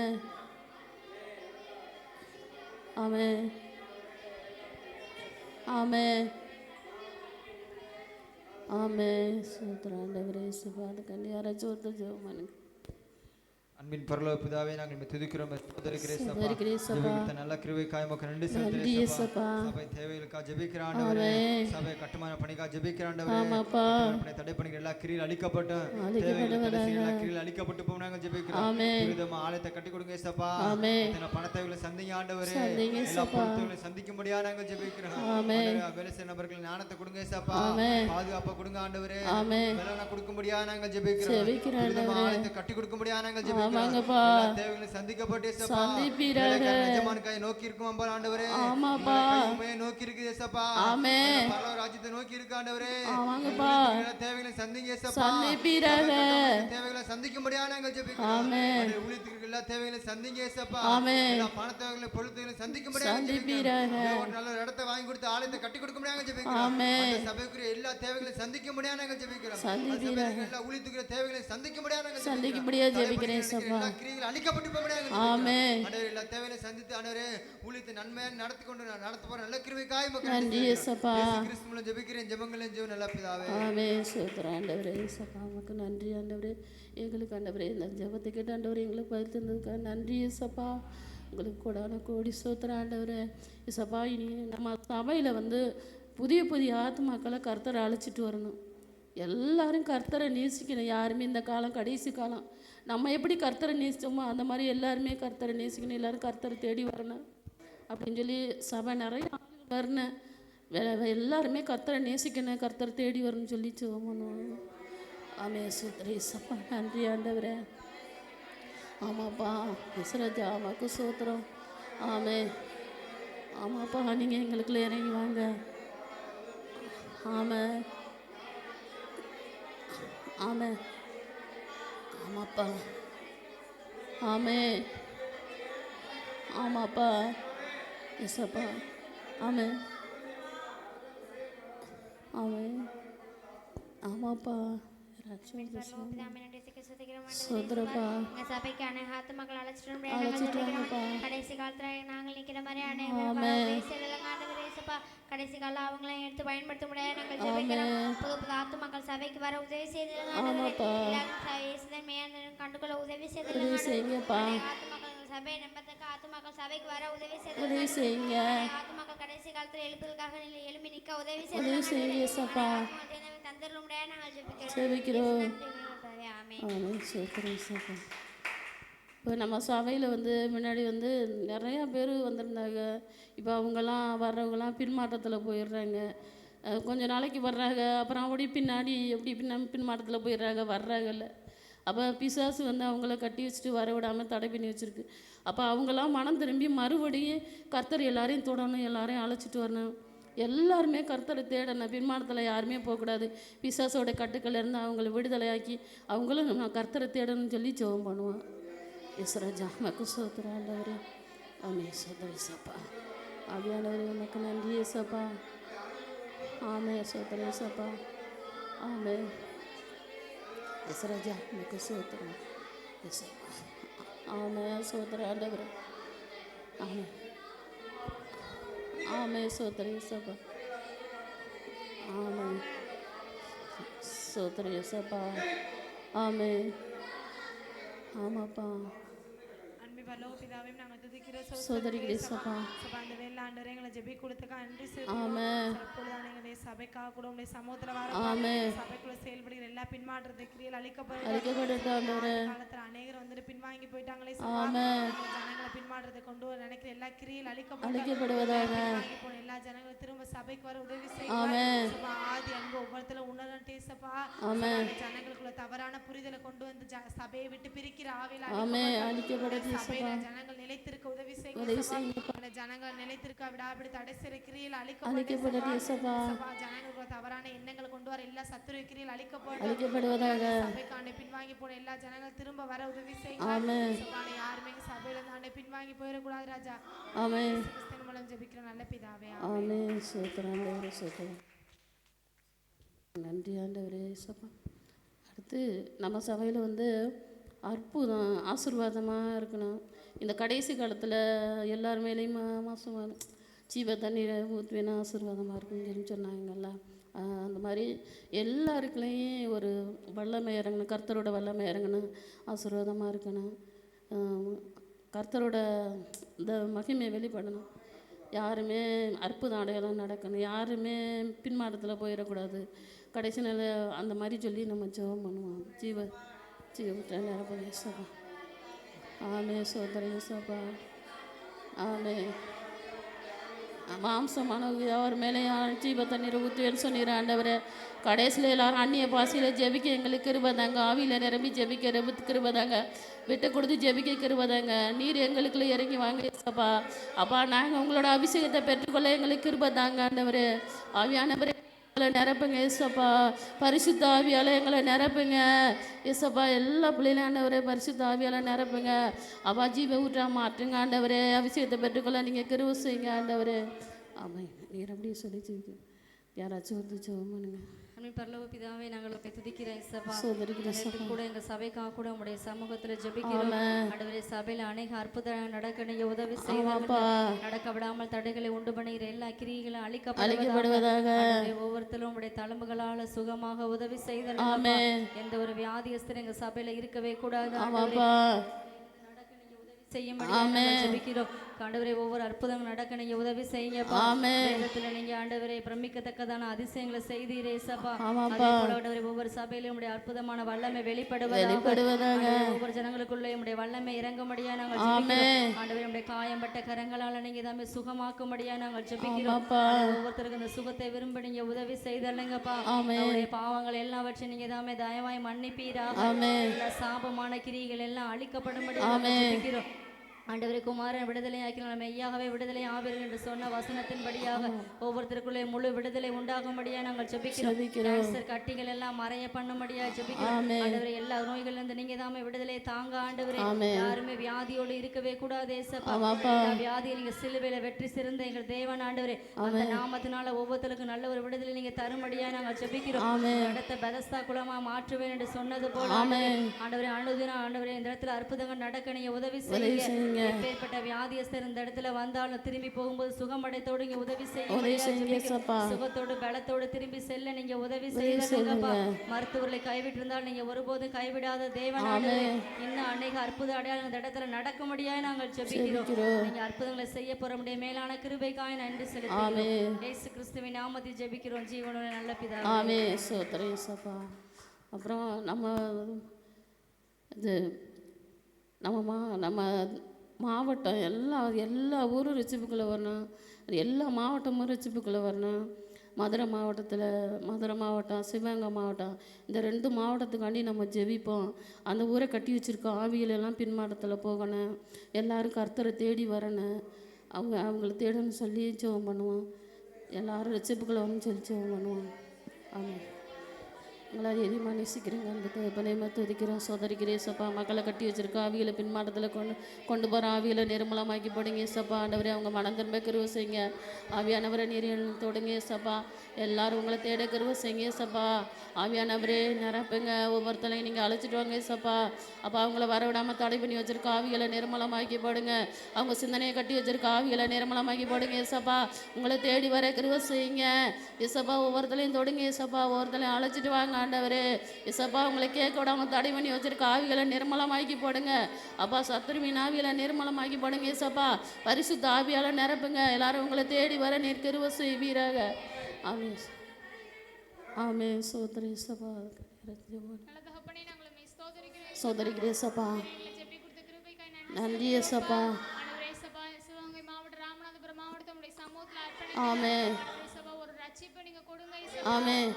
ஆமே ஆமே ஆமே சோத்திரம் ஆண்டவரே ஏசப்பா. அதுக்காண்டி யாராச்சும் ஒருத்தர் ஜெபம் பண்ணுங்க. அன்பின் பரலோக பிதாவே, நாங்கள் துதிக்கிறோம், சோதரிக்கிறேன் ஏசப்பா. நல்ல கிருபைக்காய் உமக்கு நன்றி நன்றி ஏசப்பா. சபை தேவைகளுக்காக ஜெபிக்கிற ஆண்டவரே, சபை கட்டுமான பணிக்காக ஜெபிக்கிற ஆண்டவரே, ஆமாப்பா. தடை பணிகள் எல்லா கிரியில் அழிக்கப்பட்டு கிரியில் அழிக்கப்பட்டு போக நாங்கள் ஜெபிக்கிறோம். ஆலயத்தை கட்டி கொடுங்க ஏசப்பா. பண தேவைகளை சந்திங்க ஆண்டவரே, எல்லா பொருட்களை சந்திக்க முடியாது நாங்கள் ஜெபிக்கிறோம். வேலை செய்ய நபர்கள் ஞானத்தை கொடுங்க ஏசப்பா. பாதுகாப்பை கொடுங்க ஆண்டவரே, வேலை கொடுக்க முடியாது நாங்கள் ஜெபிக்கிறோம். ஆலயத்தை கட்டி கொடுக்க முடியாது நாங்கள் ஜெபிக்கிறோம். தேவைகளை சந்திக்கப்பட்டு நோக்கி இருக்கும் ஆண்டவரே, நோக்கி இருக்கு ஏசப்பா. ராஜ்யத்தை நோக்கி இருக்கு ஆண்டவரே, தேவைகளை சந்திங்க ஏசப்பா. தேவைகளை சந்திக்க முடியாது நாங்கள் ஜெபிக்கிறோம். ஊழியத்துக்கு எல்லா தேவைகளை சந்திங்க ஏசப்பா. பண தேவைகளை பொருட்களை சந்திக்க முடியாது. ஒரு நல்ல இடத்தை வாங்கி கொடுத்து ஆலயத்தை கட்டி கொடுக்க முடியாது ஜெபிக்கிறோம். சபைக்குரிய எல்லா தேவைகளை சந்திக்க முடியாது நாங்கள் ஜெபிக்கிறோம். எல்லா ஊழியத்துக்குரிய தேவைகளை சந்திக்க முடியாது சந்திக்க முடியாது ஜெபிக்கிறேன் ஏசப்பா. அழிக்கப்பட்டு போக முடியாது. ஆமென். எல்லா தேவைகளை சந்தித்து ஆண்டவரே ஊழியத்தை நன்மையாக நடத்தி கொண்டு நடத்த போற நல்ல கிருபைக்காய் நன்றி ஏசப்பா. கிறிஸ்து மூலம் ஜெபிக்கிறேன் ஜெபங்களின் ஜீவன் நல்ல பிதாவே. ஆமென். ஸ்தோத்திரம் ஆண்டவரே ஏசப்பா. உமக்கு நன்றி ஆண்டவரே. எங்களுக்கு ஆண்டவரே இந்த ஜெபத்தை கேட்டு ஆண்டவரே எங்களுக்கு பதில் தந்ததுக்காக நன்றி ஏசப்பா. உங்களுக்கு கூடான கோடி ஸ்தோத்திரம் ஆண்டவரே ஏசப்பா. இனி நம்ம சபையில் புதிய புதிய ஆத்மாக்களை கர்த்தரை அழைச்சிட்டு வரணும். எல்லாரும் கர்த்தரை நேசிக்கணும். யாருமே இந்த காலம் கடைசி காலம் நம்ம எப்படி கர்த்தரை நேசித்தோமோ அந்த மாதிரி எல்லாருமே கர்த்தரை நேசிக்கணும். எல்லோரும் கர்த்தரை தேடி வரணும் அப்படின்னு சொல்லி சபை நிறைய ஆளுகள் வரணும். எல்லாருமே கர்த்தரை நேசிக்கணும், கர்த்தரை தேடி வரணும்னு சொல்லி ஜெபம். ஆமே சோத்திரம் ஏசப்பா. நன்றி ஆண்டவரே. ஆமாப்பா இஸ்ரஜா அம்மாவுக்கு சோத்திரம். ஆமே ஆமாப்பா. நீங்கள் எங்களுக்குள்ள இறங்கி வாங்க. ஆமே ஆமே ஆமாப்பா. ஆமே ஆமாப்பா எஸ்ஸப்பா. ஆமே ஆமே ஆமாப்பா. சோதரப்பா சபைக்கான ஆத்மாக்கள் அழைச்சிட்டு கடைசி காலத்துல நாங்கள் நிக்கிற மாதிரி கடைசி காலம் அவங்களையும் எடுத்து பயன்படுத்த முடியாது. நாங்கள் ஜெபிக்கிறோம். புது புது ஆத்மாக்கள் சபைக்கு வர உதவி செய்து கண்டுகொள்ள உதவி செய்து சபை நம்பத்துக்கு ஆத்மாக்கள் சபைக்கு வர உதவி செய்யுங்க. ஆத்மாக்கள் கடைசி காலத்துல எழுப்புதலுக்காக எழுப்பி நிற்க உதவி செய்யுங்க. தந்துட முடியாது. நாங்கள் ஜெபிக்கிறோம். இப்போ நம்ம சபையில் முன்னாடி நிறையா பேர் வந்திருந்தாங்க. இப்போ அவங்கெல்லாம் வர்றவங்கலாம் பின்மாற்றத்தில் போயிடுறாங்க. கொஞ்ச நாளைக்கு வர்றாங்க, அப்புறம் அப்படி பின்னாடி எப்படி பின்மாற்றத்தில் போயிடுறாங்க, வர்றாங்கல்ல. அப்போ பிசாசு அவங்கள கட்டி வச்சுட்டு வர விடாமல் தடை பண்ணி வச்சுருக்கு. அப்போ அவங்களாம் மனம் திரும்பி மறுபடியும் கர்த்தர் எல்லாரையும் தொடரணும், எல்லாரையும் அழைச்சிட்டு வரணும். எல்லாருமே கர்த்தரை தேடணும். பின்மாற்றத்தில் யாருமே போகக்கூடாது. பிசாசோட கட்டுக்கள்லேருந்து அவங்கள விடுதலையாக்கி அவங்களும் நம்ம கர்த்தரை தேடணும்னு சொல்லி ஜெபம் பண்ணுவோம். இஸ்ரஜா மக்கு சோத்திரம் ஆண்டவரே. ஆமே சோதரி சப்பா. ஆவியானவரே உனக்கு நன்றி ஏசப்பா. ஆமே சோதரி ஏசப்பா. ஆமே இஸ்ரஜா மக்கு சோத்திரம் ஏசப்பா. ஆமே சோதரி ஆண்டவரே. ஆமே ஆமே சோதரி ஏசப்பா. ஆமே சோதரி ஏசப்பா. ஆமே ஆமாப்பா. சோதரி ஏசப்பா. சபைக்காக கூட உங்களுடைய சமூகத்துல சபைக்குள்ள செயல்படுகிற எல்லா பின்மாற்றத்தை கிரியல் காலத்துல அநேகர் பின்வாங்கி போயிட்டாங்களே. ஜனங்களை பின்மாற்றத்தை கொண்டு வர நினைக்கிற எல்லா கிரியில் அழிக்கப்படுவதாக எல்லா ஜனங்களும் திரும்ப சபைக்கு வர உதவி செய்யும். ஆதி அன்பு ஒவ்வொருத்தர உணரன் டேசப்பா. ஜனங்களுக்குள்ள தவறான புரிதலை கொண்டு சபையை விட்டு பிரிக்கிற ஆவில சபையை ஏசப்பா ஜனங்கள் நிலைத்திருக்க உதவி உதவி செய்யுங்க செய்யுங்கப்பா. அந்த ஜனங்கள் நிலைத்திருக்க விடாபடி தடை செய்கிற கிரியில் அழிக்கப்படட்டும் ஏசப்பா. ஜனங்களுக்கு தவறான எண்ணங்களை கொண்டு வர எல்லா சத்துரு கிரியில் அழிக்கப்படுவதாக. சபைக்கான பின்வாங்கி போன எல்லா ஜனங்கள் திரும்ப வர உதவி செய்யுங்க. ஆமென். யாருமே சபையில தானே பின்வாங்கி போயிடக்கூடாது ராஜா. ஆமென். கிறிஸ்துவின் மூலம் ஜெபிக்கிற நல்ல பிதாவே. ஆமென். சோத்திரம் ஆண்டவரே, சோத்திரம். நன்றி ஆண்டவரே ஏசப்பா. அடுத்து நம்ம சபையில் அற்புதம் ஆசீர்வாதமாக இருக்கணும். இந்த கடைசி காலத்தில் எல்லார் மேலேயும் மாதம் ஜீவ தண்ணீரை ஊற்றுவேனா ஆசீர்வாதமாக இருக்குன்னு சொன்னாங்கல்ல. அந்த மாதிரி எல்லாருக்குள்ளேயும் ஒரு வல்லமை இறங்கணும், கர்த்தரோட வல்லமை இறங்கணும், ஆசீர்வாதமாக இருக்கணும், கர்த்தரோட இந்த மகிமை வெளிப்படணும். யாருமே அற்புதம் அடையாளம் நடக்கணும், யாருமே பின்மாற்றத்தில் போயிடக்கூடாது. கடைசி நாள் அந்த மாதிரி சொல்லி நம்ம ஜெபம் பண்ணுவோம். ஜீவத்தை நிரப்ப ஏசப்பா. ஆமே சோதர ஏசப்பா. ஆமே. மாம்சமானவங்க யார் மேலேயும் ஜீவ தண்ணீரை ஊற்றுவேன்னு சொன்னீர் ஆண்டவரே. கடைசியில் எல்லாரும் அந்நிய பாசையில் ஜெபிக்க எங்களுக்கு கிருபதாங்க. ஆவியில் நிரம்பி ஜெபிக்க கிருபதாங்க. விட்டு கொடுத்து ஜெபிக்க கிருபதாங்க. நீர் எங்களுக்குள்ள இறங்கி வாங்க ஏசப்பா. அப்பா நாங்கள் உங்களோட அபிஷேகத்தை பெற்றுக்கொள்ள எங்களுக்கு கிருபதாங்க ஆண்டவரே. ஆவியானவரே நிரப்புங்க ஏசப்பா. பரிசுத்த ஆவியால் எங்களை நிரப்புங்க ஏசப்பா. எல்லா பிள்ளைகளும் ஆண்டவரே பரிசுத்த ஆவியால் நிரப்புங்க. அப்பா ஜீவ ஊற்றா மாற்றுங்க ஆண்டவரே. அபிஷேகத்தை பெற்றுக்கொள்ள நீங்கள் கிருபை செய்யுங்க ஆண்டவரே. ஆமாம். நீர் அப்படியே சொல்லி ஜெபிக்க யாராச்சும் ஜெபம் பண்ணுங்க. அன்பின் பரலோக பிதாவே, நாங்கள் உம்மை துதிக்கிறோம் இயேசுப்பா. சோதரிக்கிற நேத்து கூட எங்க சபைக்காக கூட உம்முடைய சமூகத்துல ஜெபிக்கிறோம். ஆண்டவரே, சபையில அநேக அற்புதம் நடக்க நீங்க உதவி செய்யுங்க. நடக்க விடாமல் தடைகளை உண்டு பண்ணுகிற எல்லா கிரியைகளும் அழிக்கப்படுவதாக. ஒவ்வொருத்தரும் உம்முடைய தழும்புகளால சுகமாக உதவி செய்தல். எந்த ஒரு வியாதியஸ்தர் எங்க சபையில இருக்கவே கூடாது. ஜெபிக்கிறோம் ஆண்டவரே. ஒவ்வொரு அற்புதம் நடக்க நீங்க உதவி செய்யுங்க. வேதத்துல நீங்க ஆண்டவரே பிரமிக்கத்தக்கதான அதிசயங்களை செய்தீரே ஏசப்பா. ஆண்டவரே ஒவ்வொரு சபையிலும் உடைய அற்புதமான வல்லமை வெளிப்படுவதாக. ஒவ்வொரு ஜனங்களுக்குள்ள உடைய வல்லமை இறங்கும்படியா நாங்கள் ஜெபிக்கிறோம். ஆண்டவரே உடைய காயம்பட்ட கரங்களால நீங்க தாமே சுகமாக்கும்படியா நாங்கள் ஜெபிக்கிறோம். ஒவ்வொருத்தருக்கு இந்த சுகத்தை விரும்ப நீங்க உதவி செய்தல்லைங்கப்பா. அவருடைய பாவங்கள் எல்லாவற்றையும் நீங்க தாமே தயவாய் மன்னிப்பீராக. எல்லா சாபமான கிரிகள் எல்லாம் அழிக்கப்படும்படியா ஜெபிக்கிறோம். ஆண்டவரே, குமாரன் விடுதலை ஆக்கினால் மெய்யாகவே விடுதலை ஆவீர்கள் என்று சொன்ன வசனத்தின்படியாக ஒவ்வொருத்தருக்குள்ளே முழு விடுதலை உண்டாகும்படியா நாங்கள் ஜெபிக்கிறோம். கட்டிகள் எல்லாம் மறைய பண்ணும்படியா ஜெபிக்கிறோம். ஆண்டவரே, எல்லா நோய்களிலிருந்து நீங்க தாமே விடுதலை தாங்க ஆண்டவரே. யாருமே வியாதியோடு இருக்கவே கூடாது ஏசப்பா. வியாதியை நீங்க சிலுவையில வெற்றி சிறந்த எங்கள் தேவன் ஆண்டவரே. அந்த நாமத்தினால ஒவ்வொருத்தருக்கும் நல்ல ஒரு விடுதலை நீங்க தரும்படியா நாங்கள் ஜெபிக்கிறோம். இடத்த பெதஸ்தா குலமா மாற்றுவேன் என்று சொன்னது போல ஆண்டவரே, அனுதினம் ஆண்டவரே இந்த இடத்துல அற்புதங்கள் நடக்க நீங்க உதவி செய்யுங்க. எப்பேற்பட்ட வியாதியஸ்தர் இந்த இடத்துல வந்தாலும் திரும்பி போகும்போது சுகமடைத்தோடு இங்க உதவி செய்ய, சுகத்தோடு பலத்தோடு திரும்பி செல்ல நீங்க உதவி செய்யுங்கப்பா. மருத்துவர்களை கைவிட்டு இருந்தால் நீங்க ஒருபோதும் கைவிடாத தேவனாக இன்னும் அநேக அற்புத அடையாளம் இந்த இடத்துல நடக்க முடியாது நாங்கள் ஜெபிக்கிறோம். நீங்க அற்புதங்களை செய்ய போற முடிய மேலான கிருபைக்காய் நன்றி செலுத்துகிறோம். இயேசு கிறிஸ்துவின் நாமத்தில் ஜெபிக்கிறோம் ஜீவனோட நல்ல பிதாவே. ஆமென். ஸ்தோத்திரம் இயேசுப்பா. அப்புறம் நம்ம மாவட்டம் எல்லா ஊரும் ரிச்சிப்புக்குள்ளே வரணும். எல்லா மாவட்டமும் ரிச்சிப்புக்குள்ளே வரணும். மதுரை மாவட்டம், சிவகங்கை மாவட்டம், இந்த 2 மாவட்டத்துக்காண்டி நம்ம ஜெபிப்போம். அந்த ஊரை கட்டி வச்சுருக்கோம். ஆவிகளெல்லாம் பின்மாற்றத்தில் போகணும். எல்லோரும் கர்த்தரை தேடி வரணும். அவங்கள தேடணும்னு சொல்லி ஜெபம் பண்ணுவோம். எல்லோரும் ரிச்சிப்புக்குள்ளே வரணும்னு சொல்லி ஜெபம் பண்ணுவோம். ஆமாம். எங்களால் எதிகமாக நேசிக்கிறேங்க. அந்த தகப்பனே துதிக்கிறோம். சோதரிக்கிறேன் ஏசப்பா. மக்களை கட்டி வச்சிருக்கோம். ஆவிகளை பின்மாட்டத்தில் கொண்டு போகிற ஆவிகளை நிர்மலமாக்கி போடுங்க ஏசப்பா. ஆண்டவரே, அவங்க மனம் திரும்ப கிருபை செய்யுங்க. ஆவியானவரை நீர் தொடுங்க ஏசப்பா. எல்லாரும் உங்களை தேட கிருபை செய்யுங்க ஏசப்பா. ஆவியானவரே நிரப்புங்க. ஒவ்வொருத்தரையும் நீங்கள் அழைச்சிட்டு வாங்க ஏசப்பா. அப்போ அவங்கள வரவிடாமல் தடை பண்ணி வச்சிருக்க ஆவிகளை நிர்மலமாக்கி போடுங்க. அவங்க சிந்தனையை கட்டி வச்சிருக்க ஆவிகளை நிர்மலமாக்கி போடுங்க ஏசப்பா. உங்களை தேடி வர கிருபை செய்யுங்க ஏசப்பா. ஒவ்வொருத்தரையும் தொடுங்க ஏசப்பா. ஒவ்வொருத்தரையும் அழைச்சிட்டு வாங்க ஆண்டவரே. இசப்பா, உங்களை கேட்க விடாம தடை பண்ணி வச்சிருக்க ஆவிகளை நிர்மலமாக்கி போடுங்க அப்பா. சத்துருவின் ஆவிகளை நிர்மலமாக்கி போடுங்க இசப்பா. பரிசுத்த ஆவியால நிரப்புங்க. எல்லாரும் உங்களை தேடி வர நீர் கிருபை செய்வீராக. ஆமென். ஆமென். சோதரி இசப்பா. சோதரிக்கிறேன் இசப்பா. நன்றி இசப்பா. ஆமென். ஆமென்.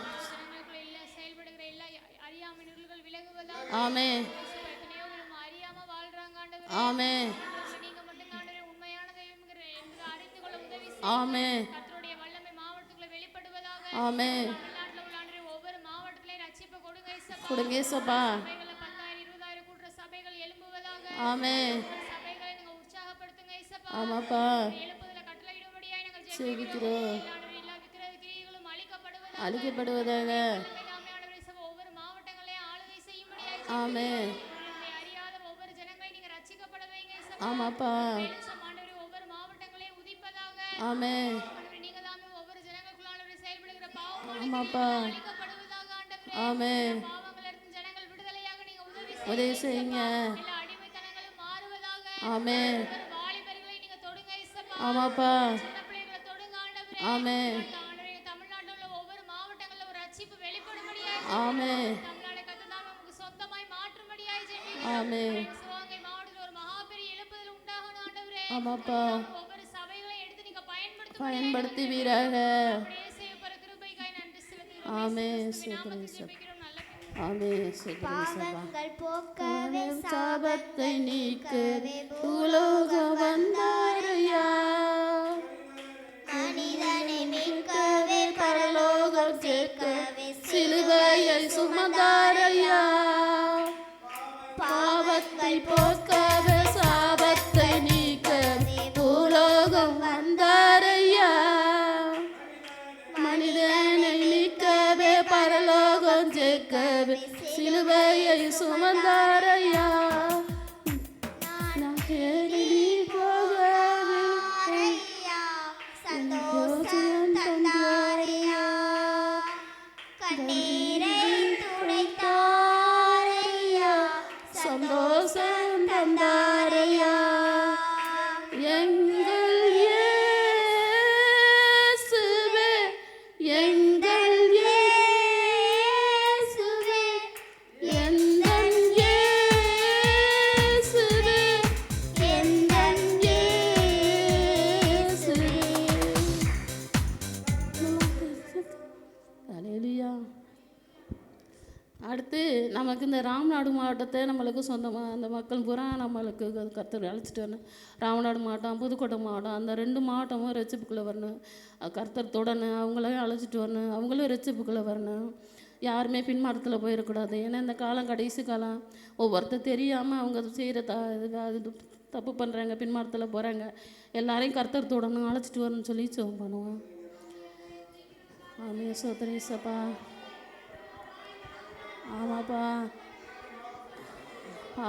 ஆமென். ஆமென். ஆமே கர்த்தருடைய வல்லமை மாவட்டத்துக்குள்ள வெளிப்படுவதாக. ஆமே தமிழ்நாட்டுல உள்ள ஆண்டவரே ஒவ்வொரு மாவட்டத்திலையும் ரட்சிப்பை கொடுங்க இயேசப்பா. கொடுங்க ஏசப்பா. சபைகள்ல 10,000 20,000 கூட்டுற சபைகள் எழும்புவதாக. ஆமே சபைகளை நீங்க உற்சாகப்படுத்துங்க இயேசப்பா. ஆமாப்பா எழுப்புதல கட்டளையிடும்படியாய் நாங்கள் ஜெபிக்கிறோம். எல்லா விக்கிரக கிரியைகளும் அழிக்கப்படுவதாக. அழிக்கப்படுவதாக. ஆண்டவரே இயேசுவா, ஒவ்வொரு மாவட்டங்களையும் ஆளுகை செய்யும்படியாய் ஆமே உம்மை அறியாத ஒவ்வொரு ஜனங்களை நீங்க ரட்சிக்கப்பட வைங்க இயேசப்பா. ஆமாப்பா வெளிச்சம் ஆண்டவரே ஒவ்வொரு மாவட்டங்களையும் உதிப்பதாக. ஆமே ஆண்டவரே நீங்க தாமே ஒவ்வொரு ஜனங்களுக்குள்ள ஆண்டவரே செயல்படுகிற பாவம் ஆமாப்பா அழிக்கப்படுவதாக ஆண்டவரே. ஆமே பாவங்களிலிருந்து ஜனங்கள் விடுதலையாக நீங்க உதவி செய்யுங்க. எல்லா அடிமைத்தனங்களும் மாறுவதாக. ஆமே ஒவ்வொரு வாலிபர்களை நீங்க தொடுங்க இயேசப்பா. ஆமாப்பா சின்ன பிள்ளைகளை தொடுங்க ஆண்டவரே. ஆமே ஆண்டவரே தமிழ்நாட்டில் உள்ள ஒவ்வொரு மாவட்டங்களிலும் ஒரு ரட்சிப்பு வெளிப்படும்படியாய் ஆமே தமிழ்நாடு கர்த்தர் நமக்கு சொந்தமாய் மாற்றும்படியாய் ஜெபிக்கிறோம். ஆமே சிவகங்கை மாவட்டத்தில் ஒரு மகாபெரிய எழுப்புதல் உண்டாகணும் ஆண்டவரே. ஆமாப்பா ஒவ்வொரு சபைகளையும் எடுத்து நீங்க பயன்படுத்துவீராக. பயன்படுத்துவீராக. கிருபைக்காய் நன்றி செலுத்துகிறோம். ஆமே இயேசுவின் சோதனை நாமத்தில் சபா. ஜெபிக்கிறோம் நல்ல பிதாவே. ஆமே சோதனை சபா. பாவங்கள் போக்கவே சாபத்தை நீக்கவே பூலோகம் வந்தாரையா. மனிதனை மீட்கவே பரலோகம் சேர்க்கவே சிலுவையை சுமந்தாரையா. பாவத்தை போக்கவே சாபத்தை நீக்கவே பூலோகம் வந்தாரையா. மனிதனை மீட்கவே பரலோகம் சேர்க்கவே சிலுவையை சுமந்தாரையா. நான் தேடி போகவே சந்தோஷம் தந்தாரையா. கண்ணீரை துடைத்தாரையா. சந்தோஷம் தந்தாரையா. எங்கள் இயேசுவே, எங்கள் இயேசுவே, எங்கள் இயேசுவே, எங்கள் இயேசுவே. அல்லேலூயா. அடுத்து நமக்கு இந்த ராமநாடு மாவட்டத்தை நம்மளுக்கு சொந்தமாக அந்த மக்கள் பூரா நம்மளுக்கு கர்த்தர் அழைச்சிட்டு வரணும். ராமநாடு மாவட்டம் புதுக்கோட்டை மாவட்டம் அந்த 2 மாவட்டமும் ரட்சிப்புக்குள்ளே வரணும். கர்த்தர் தொடணும், அவங்களையும் அழைச்சிட்டு வரணும், அவங்களும் ரட்சிப்புக்குள்ளே வரணும். யாருமே பின்மாற்றத்தில் போயிடக்கூடாது. ஏன்னா இந்த காலம் கடைசி காலம். ஒவ்வொருத்தர் தெரியாமல் அவங்க செய்கிற அது தப்பு பண்ணுறாங்க, பின்மாற்றத்தில் போகிறாங்க. எல்லாரையும் கர்த்தர் தொடணும், அழைச்சிட்டு வரணும்னு சொல்லி ஜெபம் பண்ணுவோம். ஆமே சோதனை சப்பா. ஆமாப்பா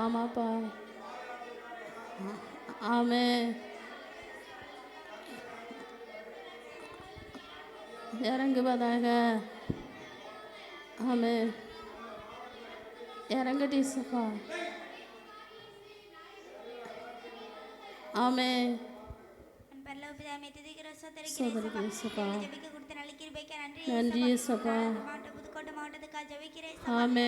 ஆமாப்பா. ஆமே இறங்குவதாக. ஆமே இறங்கட்டி சப்பா. ஆமே பரலோகபிதாவே, துதிக்கிறோம், ஸ்தோத்திரிக்கிறோம் சோதரிக்கிறேன் இயேசுப்பா. சப்பா. ஜெபிக்க கொடுத்த நல்ல கிருபைக்கு நன்றி நன்றி இயேசுப்பா. இயேசுப்பா. மாவட்டம் புதுக்கோட்டை மாவட்டத்துக்காக ஜெபிக்கிறேன். ஆமே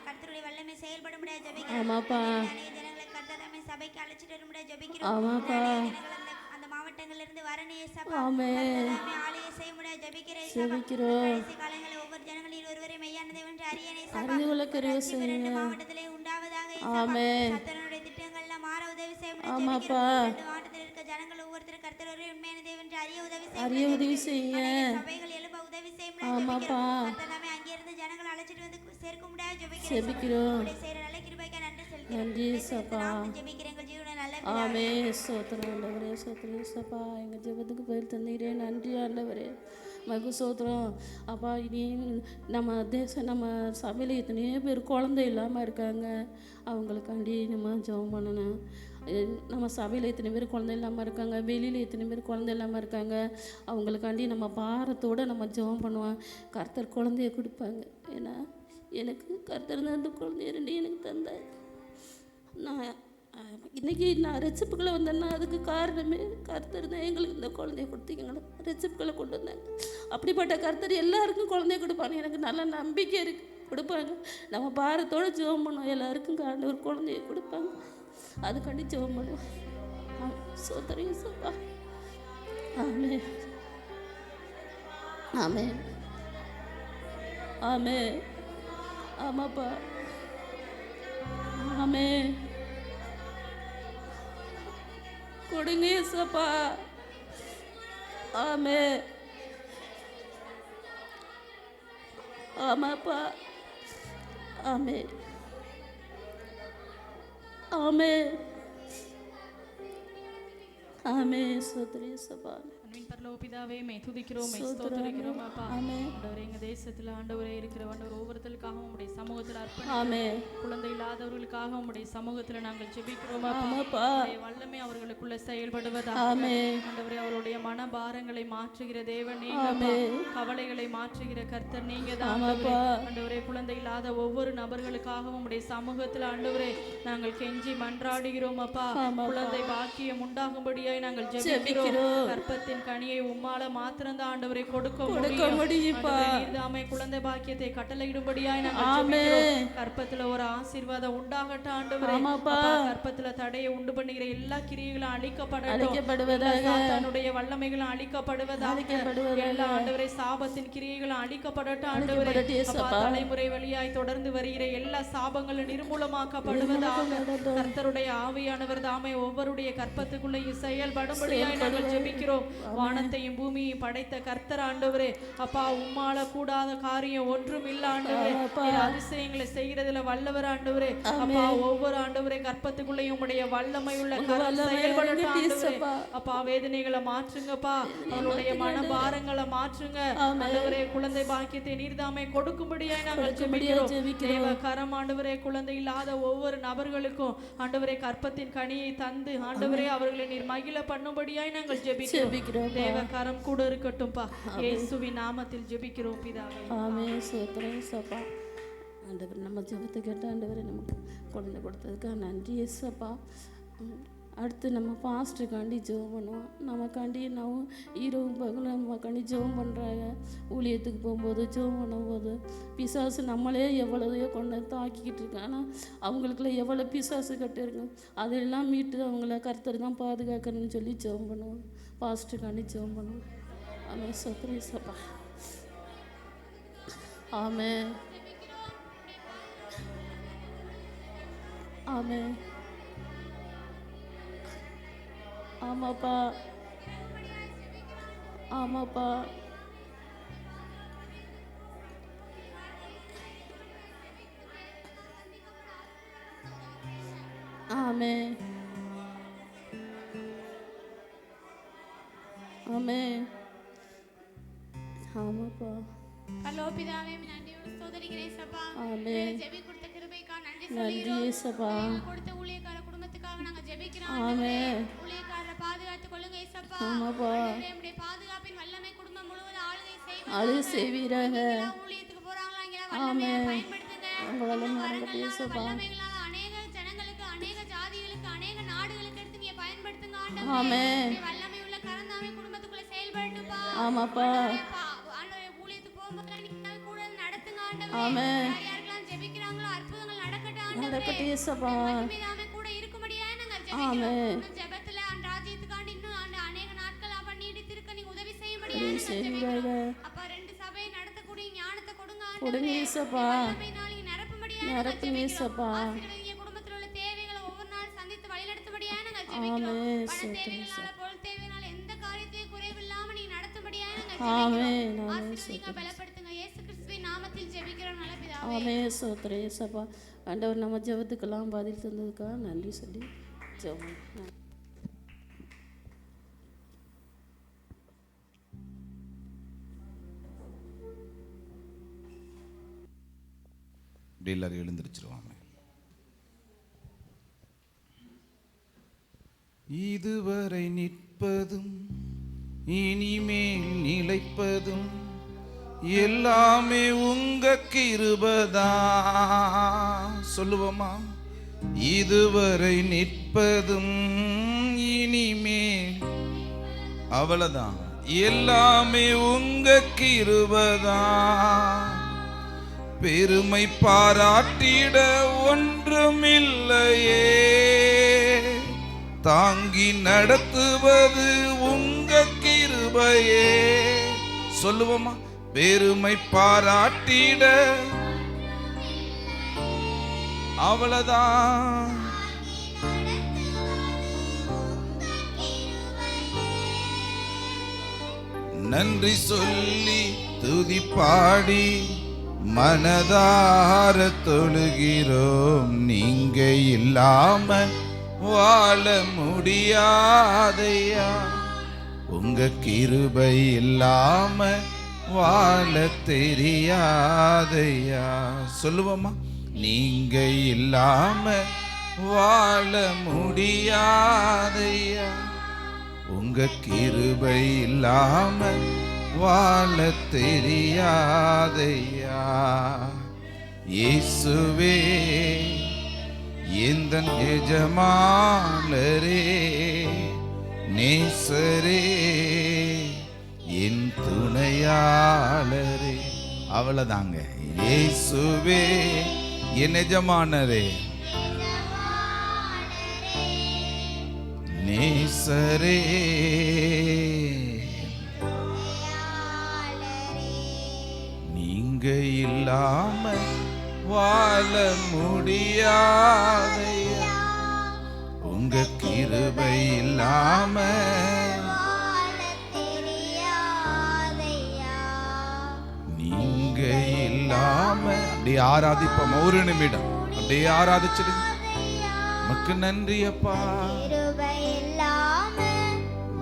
கர்த்தருடைய வல்லமை செயல்படும்படியாக ஜெபிக்கிறேன். ஆமாப்பா அநேக ஜனங்களை கர்த்தர் தம்மை சபைக்கு அழைச்சிட்டு வரும்படியாக ஜெபிக்கிறோம். ஆமாப்பா. அநேக ஜனங்கள் அந்த மாவட்டங்கள்ல இருந்து வரணும் இயேசுப்பா. ஆமே கர்த்தர் தாமே ஆலய செய்யும்படியாக ஜெபிக்கிறேன் இயேசுப்பா. ஜெபிக்கிறோம். கடைசி காலங்களில் ஒவ்வொரு ஜனங்களில் ஒருவரை மெய்யான தேவன் என்று அறியேன் இயேசுப்பா. அறிந்து கொள்ள கிருபை ரட்சிப்பு செய்யுங்க. 2 மாவட்டத்திலே உண்டாவதாக இயேசுப்பா. ஆமே கர்த்தருடைய திட்டங்கள்லாம் மாற உதவி செய்யும்படியாக ஆமாப்பா. ஜெபிக்கிறோம். 2 மாவட்டத்தில் இருக்க ஜனங்கள் ஒவ்வொருத்தர் கர்த்தர் ஒரே உண்மையான தேவன் என்று அறிய உதவி அறிய செய்யும்படியாக உதவி செய்யுங்க. சபைகள் எழுப்ப உதவி செய்யும் ஆமாப்பா. கர்த்தர் அங்கிருந்து ஜனங்கள் அழைச்சிட்டு வந்து சேர்க்க முடியாது ஜெபிக்கிறோம். செய்யற நல்ல கிருபைக்கு நன்றி நன்றி இயேசுப்பா. ஜெபிக்கிறேன் எங்கள் ஜீவனை நல்ல ஆமே சோத்திரம் ஆண்டவரே. சோத்திரம் இயேசுப்பா. எங்கள் ஜெபத்துக்கு பதில் தந்தீரே. நன்றி ஆண்டவரே. மகு சோத்திரம் அப்பா. இனி நம்ம நம்ம சபையில் எத்தனையோ பேர் குழந்தை இல்லாமல் இருக்காங்க. அவங்களுக்காண்டி நம்ம ஜெபம் பண்ணணும். நம்ம சபையில் எத்தனை பேர் குழந்தை இல்லாமல் இருக்காங்க, வெளியில் எத்தனை பேர் குழந்தை இல்லாமல் இருக்காங்க. அவங்களுக்காண்டி நம்ம பாரத்தோடு நம்ம ஜெபம் பண்ணுவோம். கர்த்தர் குழந்தைய கொடுப்பாங்க. ஏன்னா எனக்கு கர்த்தர் தான் அந்த குழந்தைய 2 எனக்கு தந்தார். நான் இன்றைக்கி நான் ரெசிப்புகளை வந்தேன்னா அதுக்கு காரணமே கர்த்தர் தான். எங்களுக்கு இந்த குழந்தைய கொடுத்தீங்களா, ரெசிப்புகளை கொண்டு வந்தாங்க. அப்படிப்பட்ட கர்த்தர் எல்லாருக்கும் குழந்தைய கொடுப்பாங்க. எனக்கு நல்ல நம்பிக்கை இருக்குது, கொடுப்பாங்க. நம்ம பாரத்தோடு ஜெபம் பண்ணுவோம். எல்லாருக்கும் ஒரு குழந்தைய கொடுப்பாங்க. அதுக்காண்டி ஜெபம் பண்ணுவோம். சோதரையும் சப்பா. ஆமே ஆமே ஆமே. ஆமாப்பா. ஆமே கொடுங்க ஏசப்பா. ஆமே. ஆமாப்பா. ஆமே. ஆமே. ஆமே. சோதரி சபா. அன்பின் பரலோக பிதாவே, மை துதிக்கிறோம், மை ஸ்தோத்திரிக்கிறோம் அப்பா. ஆண்டவரே, எங்க தேசத்துல ஆண்டவரே இருக்கிற ஆண்டவர் ஒவ்வொருத்தருக்காகவும் உம்முடைய சமூகத்துல அர்ப்பணிக்கிறோம். குழந்தை இல்லாதவர்களுக்காக உம்முடைய சமூகத்துல நாங்கள் ஜெபிக்கிறோம் அப்பா. உம்முடைய வல்லமை அவர்களுக்குள்ள செயல்படுவதாக. ஆண்டவரே, அவருடைய மன பாரங்களை மாற்றுகிற தேவன் நீங்க, கவலைகளை மாற்றுகிற கர்த்தர் நீங்க தான் ஆண்டவரே. குழந்தை இல்லாத ஒவ்வொரு நபர்களுக்காகவும் உம்முடைய சமூகத்துல ஆண்டவரே நாங்கள் கெஞ்சி மன்றாடுகிறோம் அப்பா. குழந்தை பாக்கியம் உண்டாகும்படியாய் நாங்கள் ஜெபிக்கிறோம். கர்ப்பத்தின் கனியை உம்மால மாத்திரம்தான் ஆண்டவரை கொடுக்க முடியும். நீர்தாமே குழந்தை பாக்கியத்தை கட்டளையிடும்படியாய் நாங்கள் ஜெபிக்கிறோம். கர்ப்பத்துல ஒரு ஆசீர்வாதம் உண்டாகட்டும் ஆண்டவரே. கர்ப்பத்துல தடையை உண்டு பண்ணுகிற எல்லா கிரியைகளும் அழிக்கப்படுவதாக, தன்னுடைய வல்லமைகளும் அழிக்கப்படுவதாக, எல்லா ஆண்டவரே சாபத்தின் கிரியைகளும் அழிக்கப்படட்டும் ஆண்டவரே. தலைமுறை வழியாய் தொடர்ந்து வருகிற எல்லா சாபங்களும் நிர்மூலமாக்கப்படுவதாக. கர்த்தருடைய ஆவியானவர் தாமே ஒவ்வொருடைய கர்ப்பத்துக்குள்ளேயும் செயல்படும்படியாய் நாங்கள் ஜெபிக்கிறோம். வானத்தையும் பூமியையும் படைத்த கர்த்தர் ஆண்டவரே அப்பா, உம்மால கூடாத காரியம் ஒன்றும் இல்ல ஆண்டவரே. அதிசயங்களை செய்கிறதுல வல்லவர் ஆண்டவரே அப்பா. ஒவ்வொரு ஆண்டவரே கர்ப்பத்துக்குள்ளேயும் உம்முடைய வல்லமை உள்ள கரம் செயல்படட்டும் ஆண்டவரே அப்பா. வேதனைகளை மாற்றுங்கப்பா, அவருடைய மனபாரங்களை மாற்றுங்க ஆண்டவரே. குழந்தை பாக்கியத்தை நீர்தாமே கொடுக்கும்படியாய் நாங்கள் ஜெபிக்கிறோம். தேவ கரம் ஆண்டவரே, குழந்தை இல்லாத ஒவ்வொரு நபர்களுக்கும் ஆண்டவரே கர்ப்பத்தின் கனியை தந்து ஆண்டவரே அவர்களை நீர் மகிழ பண்ணும்படியாய் நாங்கள் ஜெபிக்கிறோம். தேவ கரம் கூட இருக்கட்டும்பா. இயேசுவின் நாமத்தில் ஜெபிக்கிறோம் பிதாவே. ஆமென். ஸ்தோத்திரம் சபா. ஆண்டவர் நம்ம ஜெபத்தை கேட்ட ஆண்டவரே நமக்கு குழந்தை கொடுத்ததுக்காக நன்றி இயேசுப்பா. அடுத்து நம்ம பாஸ்டருக்காண்டி ஜெபம் பண்ணுவோம். நமக்காண்டி நம்ம இரவு பகலும் நமக்காண்டி ஜெபம் பண்ணுறாங்க. ஊழியத்துக்கு போகும்போது ஜெபம் பண்ணும்போது பிசாசு நம்மளே எவ்வளோதையோ கொண்டு தாக்கிக்கிட்டு இருக்கு. ஆனால் அவங்களுக்குள்ள எவ்வளோ பிசாசு கட்டிருக்கு, அதெல்லாம் மீட்டு அவங்கள கர்த்தர் தான் பாதுகாக்கணும்னு சொல்லி ஜெபம் பண்ணுவோம். பாஸ்டருக்காண்டி ஜெபம் பண்ணுவோம். ஆமே. சோத்ரி சபா. ஆமே. ஆமே. ஆமாப்பா. ஆமாப்பா. ஆமே. ஆமே. ஆமாப்பா. பரலோபிதாவே, நன்றியோடு ஸ்தோத்திரிக்கிறேன் சபா. ஆமென். ஜெபி கொடுத்த கிருபைக்காக நன்றி நன்றி சொல்கிறோம். சபா. கொடுத்த ஊழியக்கார குடும்பத்துக்காக நாங்க ஜெபிக்கிறோம். ஆமென். ஊழியக்காரரை பாதுகாத்துக் கொள்ளுங்க ஏசப்பா. ஆமாப்பா. நம்முடைய பாதுகாப்பின் வல்லமை குடும்பம் முழுவதும் ஆளுகை செய்வீராக. ஊழியத்துக்கு போறாங்களா இங்க வல்லமையை பயன்படுத்துங்க. உங்க வல்லமை வரங்கட்டி ஏசப்பா. வல்லமைகளால அநேக ஜனங்களுக்கு, அநேக ஜாதிகளுக்கு, அநேக நாடுகளுக்கு எடுத்து நீங்க பயன்படுத்துங்க ஆண்டவரே. ஆமென். வல்லமை உள்ள கரந்தாமே குடும்பத்துக்குள்ள செயல்படட்டும்பா. ஆமாப்பா. ஆண்டவரே, ஊழியத்துக்கு போகும்போது நீங்க கூட நடத்துங்க ஆண்டவரே. ஆமென். யாரெல்லாம் ஜெபிக்கிறாங்களோ அற்புதங்கள் நடக்கட்டும் ஆண்டவரே. நடக்கட்டும் ஏசப்பா. மகிமையாமே கூட இருக்கும்படியா நாங்கள் ஜெபிக்கிறோம். ஜெபத்துல அந்த ராஜ்யத்துக்காண்டி இன்னும் அந்த அநேக நாட்கள் அவ நீடித்திருக்க நீங்க உதவி செய்யும்படியா நாங்கள் ஜெபிக்கிறோம். அப்பா, ரெண்டு சபையை நடத்தக்கூடிய ஞானத்தை கொடுங்க ஆண்டவரே. ஏசப்பா. வல்லமையினால நீங்க நிரப்பும்படியா நாங்கள் ஜெபிக்கிறோம். ஆசீர்வதிங்க குடும்பத்துல உள்ள தேவைகளை ஒவ்வொரு நாள் சந்தித்து வழிநடத்தும்படியா நாங்கள் ஜெபிக்கிறோம். பண தேவைகளால, பொருள் தேவைகளால எந்த காரியத்தையும் குறைவில்லாம நீங்க நடத்தும்படியா நாங்கள் ஜெபிக்கிறோம். ஆசீர்வதிங்க, பலப்படுத்துங்க. இயேசு கிறிஸ்துவின் நாமத்தில் ஜெபிக்கிறோம் நல்ல பிதாவே. ஆமென். ஸ்தோத்திரம் ஏசப்பா. ஆண்டவர் நம்ம ஜெபத்துக்கெல்லாம் பதில் தந்ததுக்காக நன்றி சொல்லி ஜெபம். இப்படி எல்லாரும் எழுந்திருச்சிருவாங்க. இதுவரை நிற்பதும் இனிமேல் நிலைப்பதும் எல்லாமே உங்க கிருபதா. சொல்லுவோமா? இதுவரை நிற்பதும் இனிமேல், அவ்வளவுதான், எல்லாமே உங்க கிருபதா. பெருமை பாராட்டிட ஒன்றுமில்லையே, தாங்கி நடத்துவது உங்க கிருபையே. சொல்லுவோமா? பெருமை பாராட்டிட, அவ்வளவுதான், நன்றி சொல்லி துதி பாடி மனதார தொழுகிறோம். நீங்க இல்லாம வாழ முடியாதையா, உங்க கிருபை இல்லாம வாழ தெரியாதையா. சொல்லுவோமா? நீங்க இல்லாம வாழ முடியாதையா, உங்க கிருபை இல்லாம வாழ தெரியாதையா. இயேசுவே எந்தன் எஜமானரே, நேசரே, என் துணையாளரே. அவ்வளவுதாங்க. இயேசுவே என் எஜமானரே, நேசரே, நீங்க இல்லாம வாழ முடியாதையா, உங்க கிருபை இல்லாம நீங்க இல்லாம. அப்படியே ஆராதிப்போம். ஒரு நிமிடம் அப்படியே ஆராதிச்சிடுங்க. உமக்கு நன்றி அப்பா.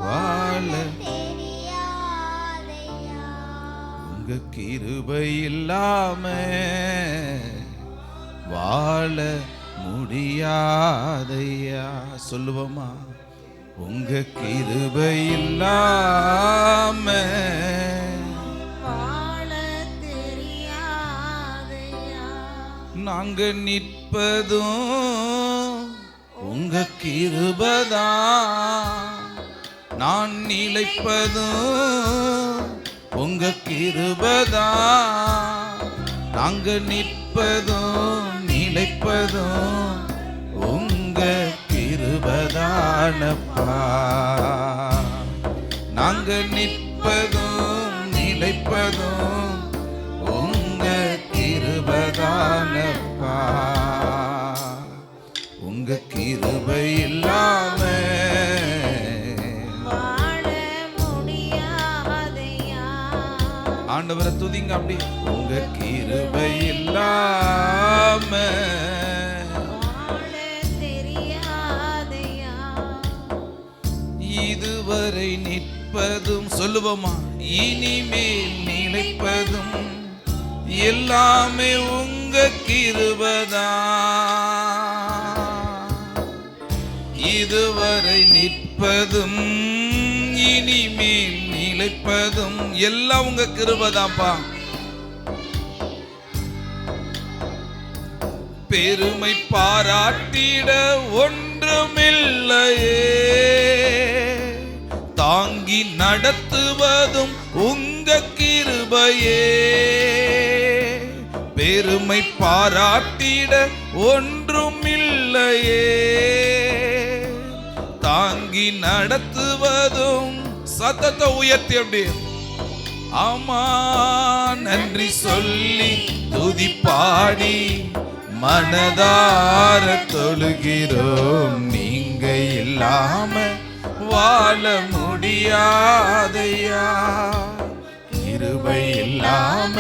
வாழ உங்க கிருபை இல்லாம வாழ முடியாதையா. சொல்லுவோமா? உங்க கிருபை இல்லாம வாழ தெரியாதையா, நாங்க நிற்பதும் உங்க கிருபைதான், நான் நிலைப்பதும் உங்க கிருபைதான், நாங்க நிற்பதும் நிலைப்பதும் உங்க கிருபைதானப்பா. நாங்க நிற்பதும் நிலைப்பதும் உங்க கிருபைதானப்பா. உங்க கிருபை இல்லாம வாழ முடியாதையா. ஆண்டவரை துதிங்க. அப்படி உங்க கிருபை இல்லாம வாழ தெரியாதையா, இதுவரை நிற்பதும். சொல்லுவோமா? இனிமேல் நிலைப்பதும் எல்லாமே உங்க கிருபைதான். இதுவரை நிற்பதும் இனிமேல் நிலைப்பதும் எல்லாம் உங்க கிருபைதான்ப்பா. பெருமை பாராட்டிட ஒன்றுமில்லையே, தாங்கி நடத்துவதும் உங்க கிருபையே. பெருமை பாராட்டிட ஒன்றுமில்லையே, தாங்கி நடத்துவதும். சத்தத்தை உயர்த்தி அப்படி ஆமா நன்றி சொல்லி துதி பாடி மனதார தொழுகிறோம். நீங்க இல்லாம வாழ முடியாதையா, கிருபை இல்லாம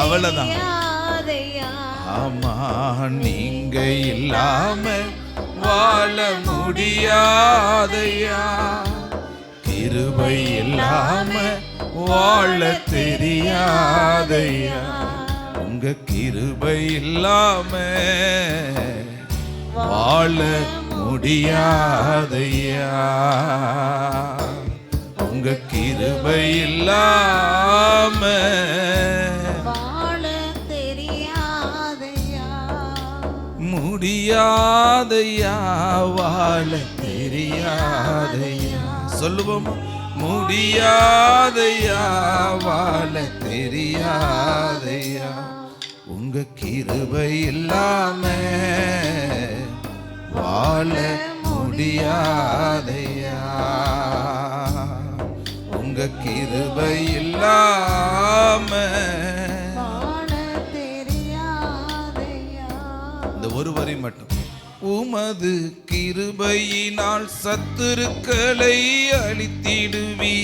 அவ்வளவுதான். ஆமா நீங்க இல்லாம வாழ முடியாதையா, கிருபை இல்லாம வாழ தெரியாதையா. உங்க கிருபை இல்லாம வாழ முடியாதையா, உங்க கிருபை இல்லாம வாழ தெரியாதையா, முடியாதையா, வாழ தெரியாதையா. சொல்லுவோமா? முடியாதையா, வாழ தெரியாதையா, உங்க கிருபை இல்லாம வாழ முடியாதையா, உங்க கிருபை இல்லாம வாழ தெரியாதையா. இந்த ஒரு வரி மட்டும். உமது கிருபையினால் சத்துருக்களை அழித்திடுவி,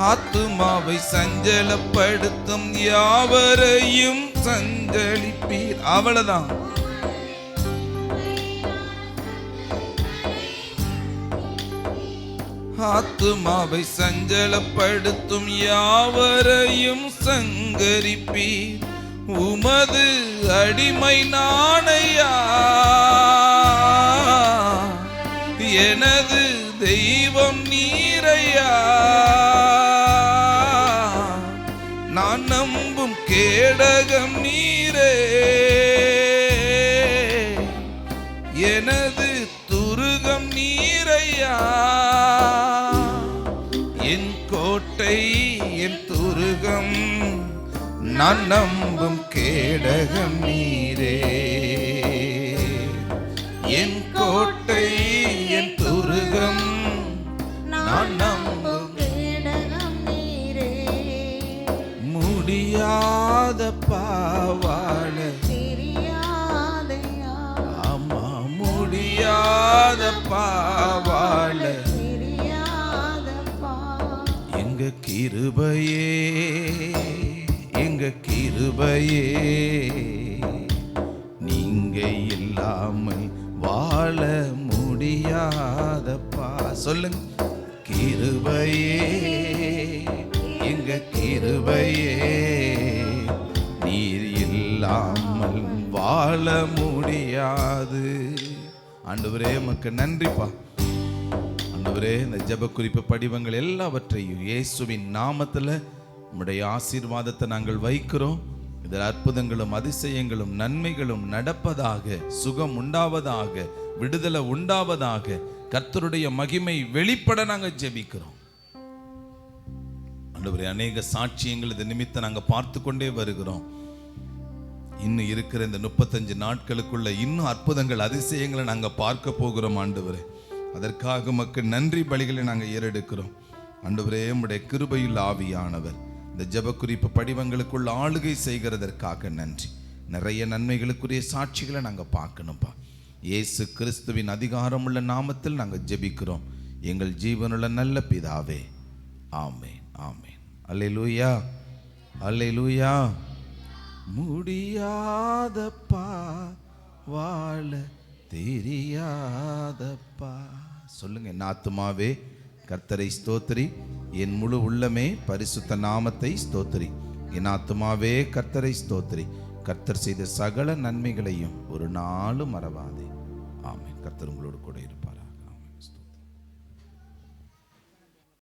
ஆத்துமாவை சஞ்சலப்படுத்தும் யாவரையும் சஞ்சலிப்பீர். அவ்வளவுதான். ஆத்துமாவை சஞ்சலப்படுத்தும் யாவரையும் சங்கரிப்பீர். உமது அடிமை நாணையா, எனது தெய்வம் நீரையா. நான் நம்பும் கேடகம் நீரே, எனது துருகம் நீரையா. என் கோட்டை என் துருகம், நான் நம்பும் கேடகம் நீரே. என் கோட்டை என் துருகம், நான் நம்பும் கேடகம் நீரே. முடியாத பாவாள தெரியாதையா, ஆமா, முடியாத பாவாள தெரியாதப்பா. எங்க கிருபையே, எங்க கிருபையே, நீங்க இல்லாமல் வாழ முடியாதப்பா. சொல்லுங்க. கிருபையே, எங்க கிருபையே, நீர் இல்லாமல் வாழ முடியாது. ஆண்டவரே உமக்கு நன்றிப்பா. ஆண்டவரே, இந்த ஜெப குறிப்பு படிவங்கள் எல்லாவற்றையும் இயேசுவின் நாமத்துல உம்முடைய ஆசீர்வாதத்தை நாங்கள் வைக்கிறோம். இதில் அற்புதங்களும் அதிசயங்களும் நன்மைகளும் நடப்பதாக, சுகம் உண்டாவதாக, விடுதலை உண்டாவதாக, கர்த்தருடைய மகிமை வெளிப்பட நாங்கள் ஜெபிக்கிறோம். ஆண்டவரே, அநேக சாட்சியங்கள் இது நிமித்தம் நாங்கள் பார்த்து கொண்டே வருகிறோம். இன்னும் இருக்கிற இந்த 35 நாட்களுக்குள்ள இன்னும் அற்புதங்கள் அதிசயங்களை நாங்கள் பார்க்க போகிறோம். ஆண்டவரே, அதற்காக உமக்கு நன்றி பலிகளை நாங்கள் ஏறெடுக்கிறோம். ஆண்டவரே, உம்முடைய கிருபையுள்ள ஆவியானவர் இந்த ஜெப குறிப்பு படிவங்களுக்குள்ள ஆளுகை செய்கிறதற்காக நன்றி. நிறைய நன்மைகளுக்குரிய சாட்சிகளை நாங்கள் பார்க்கணும்ப்பா. இயேசு கிறிஸ்துவின் அதிகாரமுள்ள நாமத்தில் நாங்கள் ஜெபிக்கிறோம் எங்கள் ஜீவனுள்ள நல்ல பிதாவே. ஆமேன், ஆமேன். அல்லேலூயா, அல்லேலூயா. முடியாதப்பா, வாழ தெரியாதப்பா. சொல்லுங்க. என் ஆத்துமாவே கர்த்தரை ஸ்தோத்திரி, என் முழு உள்ளமே பரிசுத்த நாமத்தை ஸ்தோத்திரி. என் ஆத்துமாவே கர்த்தரை ஸ்தோத்திரி, கர்த்தர் செய்த சகல நன்மைகளையும் ஒரு நாளும் மறவாதே. ஆமென். கர்த்தர் உங்களோடு கூட இருப்பார்.